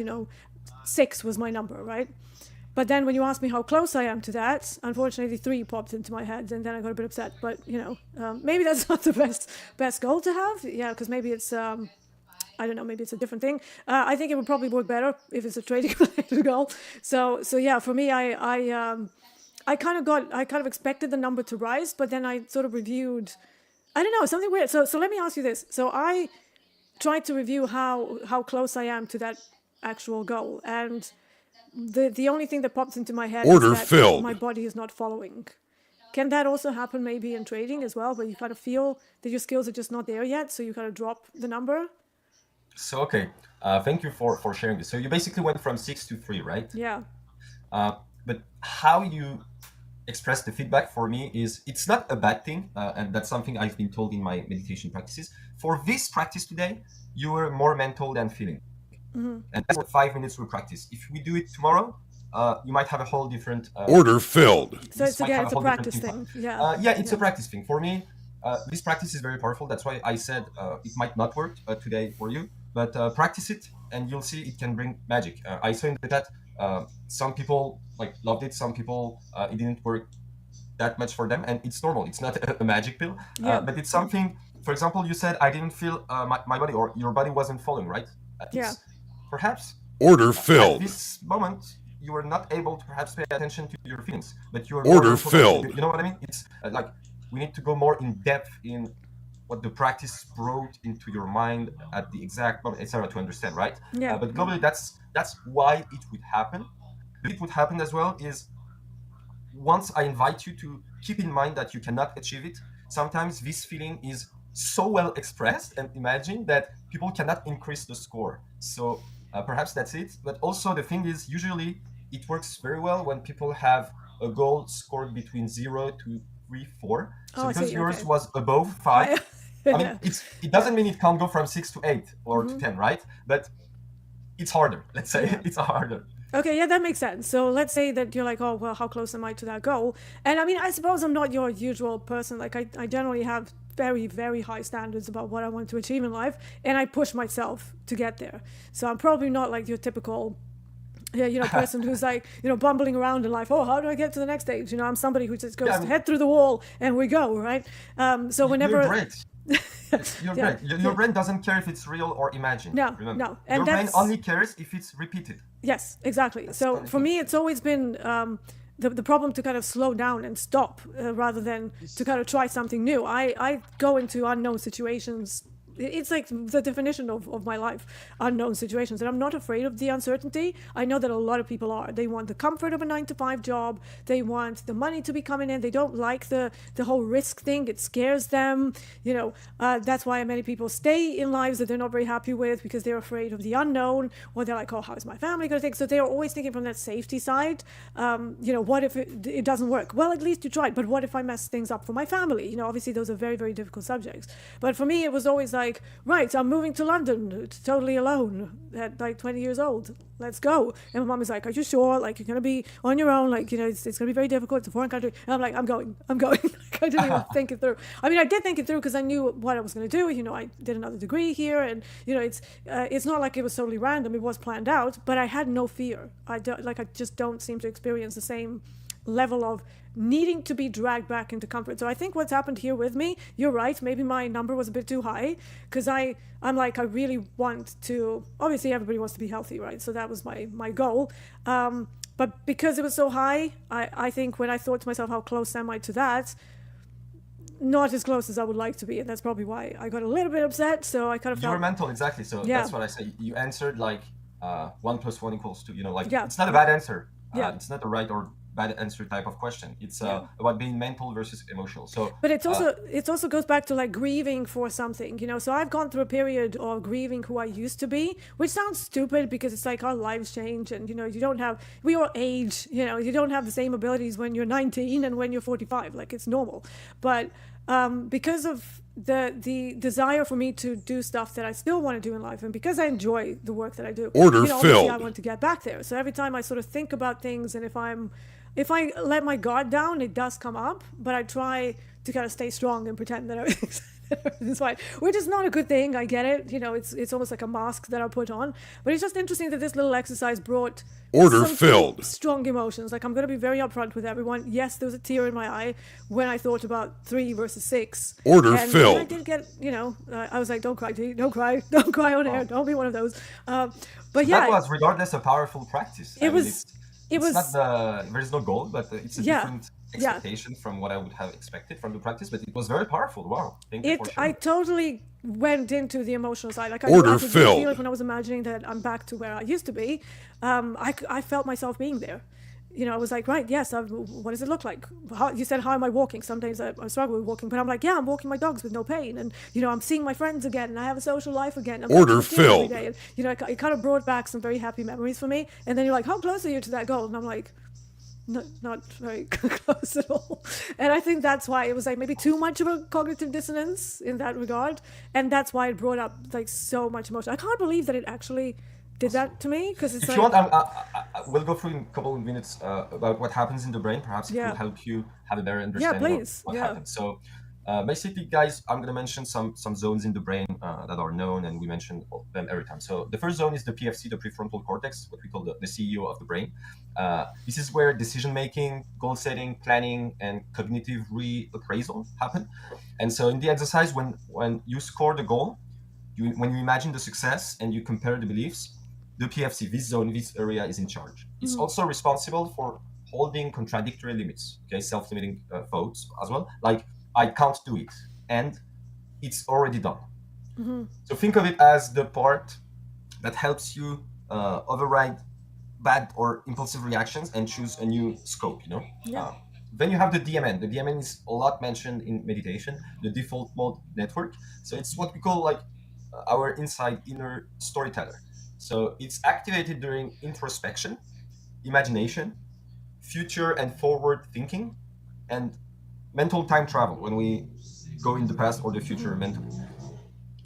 6 was my number, right? But then when you ask me how close I am to that, unfortunately 3 popped into my head, and then I got a bit upset. But, maybe that's not the best goal to have. Yeah, because maybe it's, I don't know, maybe it's a different thing. I think it would probably work better if it's a trading related goal. So yeah, for me, I kind of expected the number to rise, but then I sort of reviewed, I don't know, something weird. So let me ask you this. So I tried to review how close I am to that actual goal, and the only thing that pops into my head Order is that filled. my body is not following. Can that also happen maybe in trading as well, where you kind of feel that your skills are just not there yet, so you kind of drop the number? So, okay, thank you for sharing this. So you basically went from 6 to 3, right? Yeah. But how you express the feedback for me is, it's not a bad thing, and that's something I've been told in my meditation practices. For this practice today, you were more mental than feeling. Mm-hmm. And that's what 5 minutes we practice. If we do it tomorrow, you might have a whole different order filled. So it's a practice thing. Yeah. It's a practice thing. For me, this practice is very powerful. That's why I said it might not work today for you, but practice it and you'll see it can bring magic. I saw in the chat some people loved it, some people it didn't work that much for them, and it's normal. It's not a magic pill, but it's something. For example, you said I didn't feel my body, or your body wasn't following, right? Perhaps order filled. At this moment, you were not able to perhaps pay attention to your feelings, but you were order filled. You know what I mean? It's we need to go more in depth in what the practice brought into your mind at the exact moment, etc., to understand, right? Yeah. But globally, that's why it would happen. It would happen as well is, once I invite you to keep in mind that you cannot achieve it, sometimes this feeling is so well expressed and imagined that people cannot increase the score. So perhaps that's it. But also the thing is, usually it works very well when people have a goal scored between 0 to 3, 4. So because yours was above 5, I mean, it doesn't mean it can't go from 6 to 8 or to 10, right? But it's harder. Let's say it's harder. Okay, yeah, that makes sense. So let's say that you're like, oh, well, how close am I to that goal? And I mean, I suppose I'm not your usual person. Like, I generally have very, very high standards about what I want to achieve in life, and I push myself to get there. So I'm probably not like your typical, person who's like, bumbling around in life. Oh, how do I get to the next stage? I'm somebody who just goes head through the wall and we go, right? So whenever... You're great. You're great. Your brain doesn't care if it's real or imagined. No, remember. No. And your brain only cares if it's repeated. Yes, exactly. So for me, it's always been the problem to kind of slow down and stop rather than to kind of try something new. I go into unknown situations, It's like the definition of my life, unknown situations. And I'm not afraid of the uncertainty. I know that a lot of people are. They want the comfort of a 9 to 5 job. They want the money to be coming in. They don't like the whole risk thing. It scares them. That's why many people stay in lives that they're not very happy with, because they're afraid of the unknown, or they're like, oh, how is my family going to think? So they're always thinking from that safety side. What if it doesn't work? Well, at least you tried. But what if I mess things up for my family? Obviously those are very, very difficult subjects. But for me, it was always like, right, I'm moving to London totally alone at like 20 years old. Let's go. And my mom is like, are you sure? Like, you're going to be on your own. Like, it's going to be very difficult. It's a foreign country. And I'm like, I'm going. Like, I didn't even think it through. I mean, I did think it through because I knew what I was going to do. I did another degree here. And, it's not like it was totally random. It was planned out. But I had no fear. I just don't seem to experience the same level of needing to be dragged back into comfort. So I think what's happened here with me, you're right, maybe my number was a bit too high, because I'm like, I really want to, obviously everybody wants to be healthy, right? So that was my goal. But because it was so high, I think when I thought to myself, how close am I to that? Not as close as I would like to be. And that's probably why I got a little bit upset. So I kind of You were felt... mental, exactly. So Yeah. that's what I say. You answered like 1 + 1 = 2. Yeah. It's not a bad answer. Yeah. It's not a right or bad answer type of question. It's about being mental versus emotional. So, but it also goes back to like grieving for something, So I've gone through a period of grieving who I used to be, which sounds stupid because it's like our lives change, and we all age. You don't have the same abilities when you're 19 and when you're 45. Like, it's normal, but because of the desire for me to do stuff that I still want to do in life, and because I enjoy the work that I do, obviously filled. I want to get back there. So every time I sort of think about things, and if I let my guard down, it does come up, but I try to kind of stay strong and pretend that everything's fine, which is not a good thing. I get it. It's almost like a mask that I put on. But it's just interesting that this little exercise brought some filled. strong emotions. Like, I'm going to be very upfront with everyone. Yes, there was a tear in my eye when I thought about 3 versus 6. Filled. I did get, I was like, don't cry, Dee, don't cry on air. Don't be one of those. But yeah. That was, regardless, a powerful practice. It's not there's no goal, but it's a different expectation from what I would have expected from the practice, but it was very powerful. Wow. Thank you for sharing. I totally went into the emotional side. Like, I could filled. feel it when I was imagining that I'm back to where I used to be. I felt myself being there. I was like, right, yes, what does it look like? You said, how am I walking? Some days I struggle with walking, but I'm like, yeah, I'm walking my dogs with no pain. And, I'm seeing my friends again, and I have a social life again. I'm filled. Every day. And, it kind of brought back some very happy memories for me. And then you're like, how close are you to that goal? And I'm like, not very close at all. And I think that's why it was like maybe too much of a cognitive dissonance in that regard. And that's why it brought up like so much emotion. I can't believe that it actually did that to me, because it's if like... you want, we'll go through in a couple of minutes about what happens in the brain. Perhaps it will help you have a better understanding of what happens. So basically, guys, I'm going to mention some zones in the brain that are known, and we mention them every time. So the first zone is the PFC, the prefrontal cortex, what we call the CEO of the brain. This is where decision-making, goal-setting, planning, and cognitive reappraisal happen. And so in the exercise, when you score the goal, when you imagine the success and you compare the beliefs, the PFC, this zone, this area is in charge. It's also responsible for holding contradictory limits, okay, self-limiting thoughts as well, like, I can't do it, and it's already done. So think of it as the part that helps you override bad or impulsive reactions and choose a new scope, Then you have the DMN. The DMN is a lot mentioned in meditation, the default mode network. So it's what we call like our inner storyteller. So it's activated during introspection, imagination, future and forward thinking, and mental time travel, when we go in the past or the future mentally.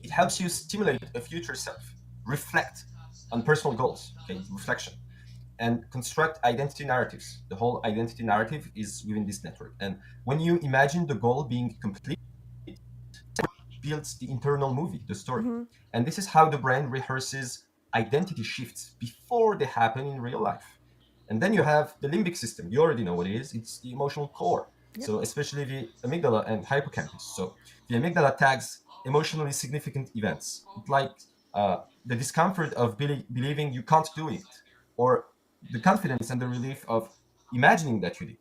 It helps you stimulate a future self, reflect on personal goals, okay, reflection, and construct identity narratives. The whole identity narrative is within this network. And when you imagine the goal being complete, it builds the internal movie, the story. And this is how the brain rehearses identity shifts before they happen in real life. And then you have the limbic system. You already know what it is. It's the emotional core. So especially the amygdala and hippocampus. So the amygdala tags emotionally significant events, like the discomfort of believing you can't do it, or the confidence and the relief of imagining that you did.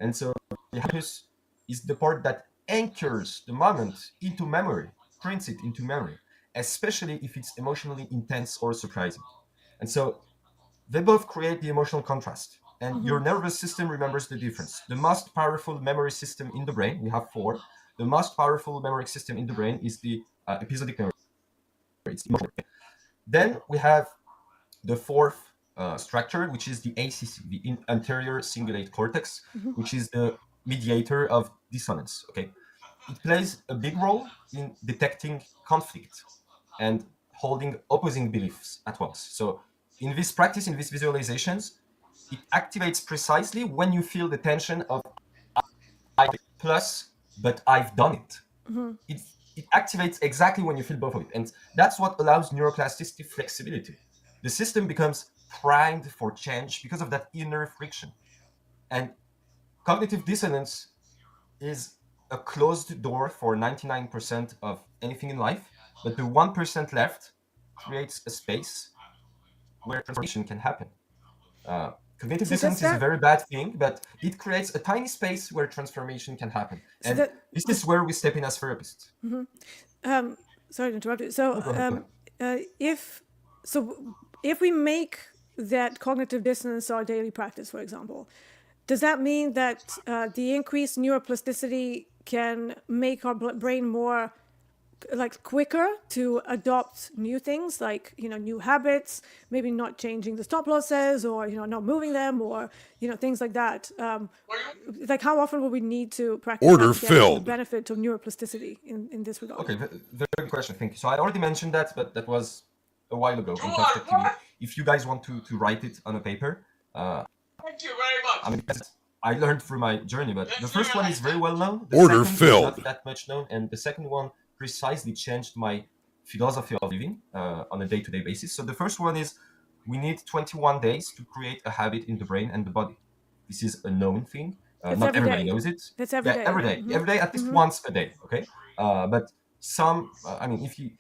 And so the hippocampus is the part that anchors the moment into memory, prints it into memory. especially if it's emotionally intense or surprising. And so they both create the emotional contrast. And your nervous system remembers the difference. The most powerful memory system in the brain, we have four. The most powerful memory system in the brain is the episodic memory. It's emotional. Then we have the fourth structure, which is the ACC, the anterior cingulate cortex, which is the mediator of dissonance. Okay, it plays a big role in detecting conflict and holding opposing beliefs at once. So in this practice, in these visualizations, it activates precisely when you feel the tension of I plus, but I've done it. It activates exactly when you feel both of it. And that's what allows neuroplasticity flexibility. The system becomes primed for change because of that inner friction. And cognitive dissonance is a closed door for 99% of anything in life, but the 1% left creates a space where transformation can happen. Cognitive dissonance is a very bad thing, but it creates a tiny space where transformation can happen. And this is where we step in as therapists. Sorry to interrupt you. So, if we make that cognitive dissonance our daily practice, for example, does that mean that the increased neuroplasticity can make our brain more quicker to adopt new things, like new habits, maybe not changing the stop losses, or not moving them, or things like that? How often will we need to practice Order that to get filled. the benefit of neuroplasticity in this regard? Okay, very good question. Thank you. So I already mentioned that, but that was a while ago on TopStep TV. If you guys want to write it on a paper, thank you very much. I mean, I learned through my journey, but the first one is very well known. The Order second filled. is not that much known, and the second one precisely changed my philosophy of living on a day-to-day basis. So the first one is we need 21 days to create a habit in the brain and the body. This is a known thing. Not everybody knows it. That's every day. Every day. Every day, at least once a day. Okay. But some, if you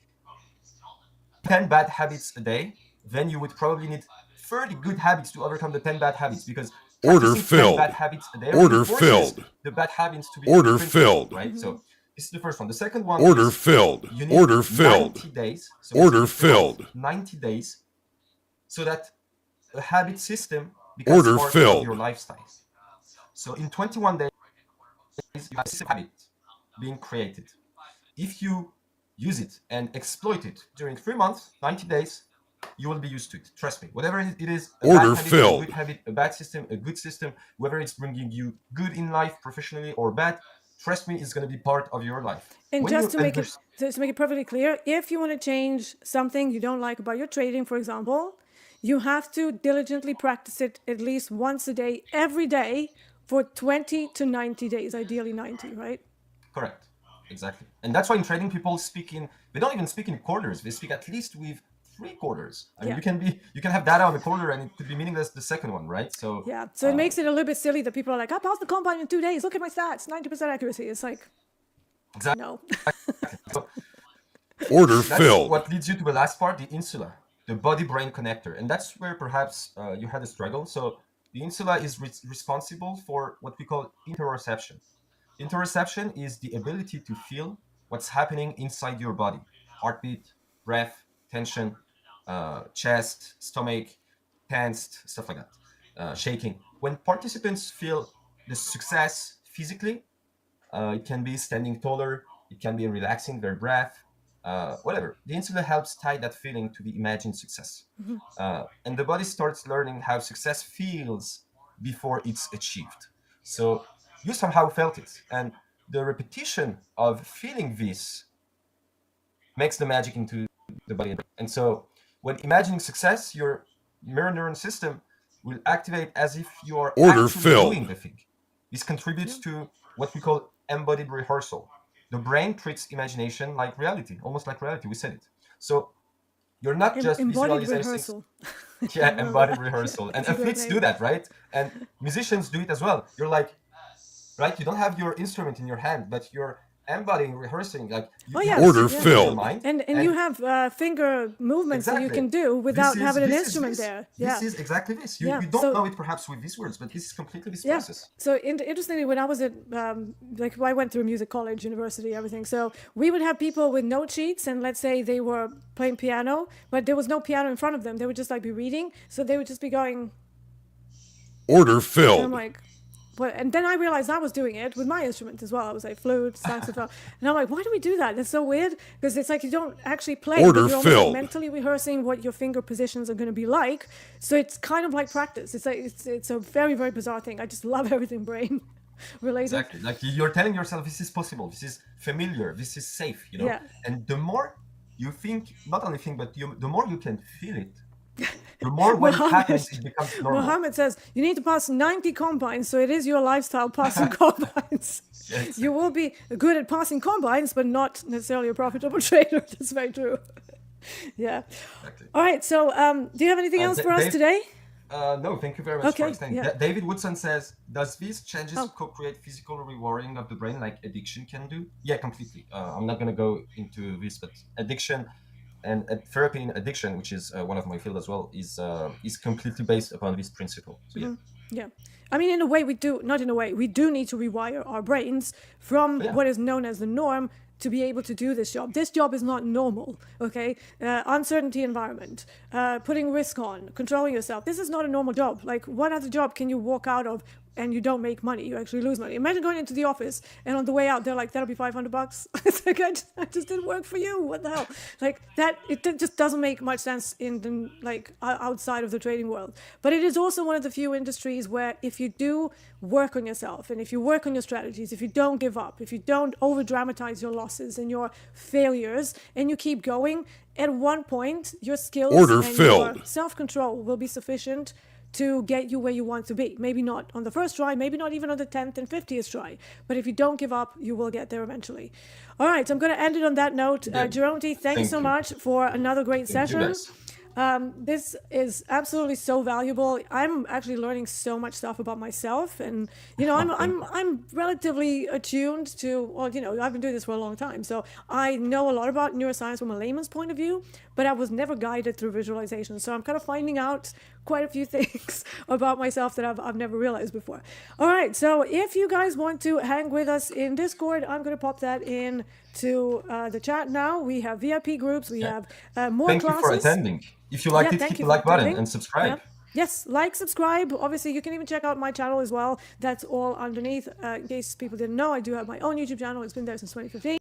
10 bad habits a day, then you would probably need 30 good habits to overcome the 10 bad habits, because Order filled. 10 bad habits a day Order reinforces filled. the bad habits to be Order principled, filled. right? So this is the first one. The second one Order is filled. you need Order filled. 90 days. So Order it's filled. 90 days so that a habit system becomes Order part filled. of your lifestyle. So in 21 days, you have a habit being created. If you use it and exploit it during 3 months, 90 days, you will be used to it. Trust me. Whatever it is, a Order bad habit, filled. a good habit, a bad system, a good system, whether it's bringing you good in life, professionally or bad, trust me, it's going to be part of your life. And When just you to make it perfectly clear, if you want to change something you don't like about your trading, for example, you have to diligently practice it at least once a day, every day, for 20 to 90 days, ideally 90, right? Correct. Exactly. And that's why in trading, people they don't even speak in quarters. They speak at least with 3 quarters. I mean, you can have data on the quarter and it could be meaningless the second one, right? So yeah. So it makes it a little bit silly that people are like, I passed the compound in 2 days. Look at my stats, 90% accuracy. It's like, exactly. no. So Order that's filled. what leads you to the last part, the insula, the body-brain connector. And that's where perhaps you had a struggle. So the insula is responsible for what we call interoception. Interoception is the ability to feel what's happening inside your body. Heartbeat, breath, tension, chest, stomach, tensed, stuff like that, shaking. When participants feel the success physically, it can be standing taller, it can be relaxing their breath, whatever. The insula helps tie that feeling to the imagined success. And the body starts learning how success feels before it's achieved. So you somehow felt it. And the repetition of feeling this makes the magic into the body. And so when imagining success, your mirror neuron system will activate as if you are Order actually filled. doing the thing. This contributes to what we call embodied rehearsal. The brain treats imagination like reality, almost like reality. We said it. So you're not just Embodied visualizing. rehearsal. Yeah, embodied rehearsal. And That's a good athletes name. do that, right? And musicians do it as well. You're like, right? You don't have your instrument in your hand, but you're embodying, rehearsing, like Oh, yes, Order yeah. in your filled. mind, And you have finger movements that you exactly. can do without having an instrument there. This Yeah. is exactly this. You, Yeah, you don't so- know it perhaps with these words, but this is completely this Yeah. process. So interestingly, when I was at like I went through music college, university, everything. So we would have people with note sheets, and let's say they were playing piano, but there was no piano in front of them. They would just like be reading, so they would just be going. Order And I'm filled. like, what? And then I realized I was doing it with my instrument as well. I was like flute, saxophone, and I'm like, why do we do that? That's so weird because it's like you don't actually play. Order but you're almost like filled. mentally rehearsing what your finger positions are going to be like. So it's kind of like practice. It's like it's a very very bizarre thing. I just love everything brain related. Exactly. Like you're telling yourself this is possible, this is familiar, this is safe, you know. Yeah. And the more you think, not only think, but the more you can feel it, the more when it happens, it becomes normal. Mohammed says you need to pass 90 combines, so it is your lifestyle passing combines. Yes. You will be good at passing combines, but not necessarily a profitable trader. That's very true. Yeah. Exactly. All right. So, do you have anything else for us Dave- today? No, thank you very much Okay, for explaining. yeah. David Woodson says, does these changes Oh. co-create physical rewarding of the brain like addiction can do? Yeah, completely. I'm not going to go into this, but addiction and therapy in addiction, which is one of my field as well, is completely based upon this principle. So yeah. Yeah. I mean, in a way, we do, not in a way, we do need to rewire our brains from Yeah. what is known as the norm to be able to do this job. This job is not normal, okay? Uncertainty environment, putting risk on, controlling yourself. This is not a normal job. Like, what other job can you walk out of and you don't make money? You actually lose money. Imagine going into the office and on the way out, they're like, that'll be $500. It's like, I just didn't work for you. What the hell? Like that, it just doesn't make much sense in the, like outside of the trading world. But it is also one of the few industries where if you do work on yourself and if you work on your strategies, if you don't give up, if you don't over dramatize your losses and your failures and you keep going, at one point, your skills Order and filled. your self-control will be sufficient to get you where you want to be. Maybe not on the first try, maybe not even on the 10th and 50th try. But if you don't give up, you will get there eventually. All right, so I'm going to end it on that note. Yeah. Jerome T, thank you so much for another great Thank you, session. guys. This is absolutely so valuable. I'm actually learning so much stuff about myself, and you know, I'm relatively attuned to. Well, you know, I've been doing this for a long time, so I know a lot about neuroscience from a layman's point of view. But I was never guided through visualization, so I'm kind of finding out quite a few things about myself that I've never realized before. All right, so if you guys want to hang with us in Discord, I'm going to pop that in to the chat now. We have VIP groups, we have more Thank classes. you for attending. If you liked Yeah, it, thank hit you the for like button attending. and subscribe. Yep. Yes, like, subscribe. Obviously, you can even check out my channel as well. That's all underneath. In case people didn't know, I do have my own YouTube channel. It's been there since 2015.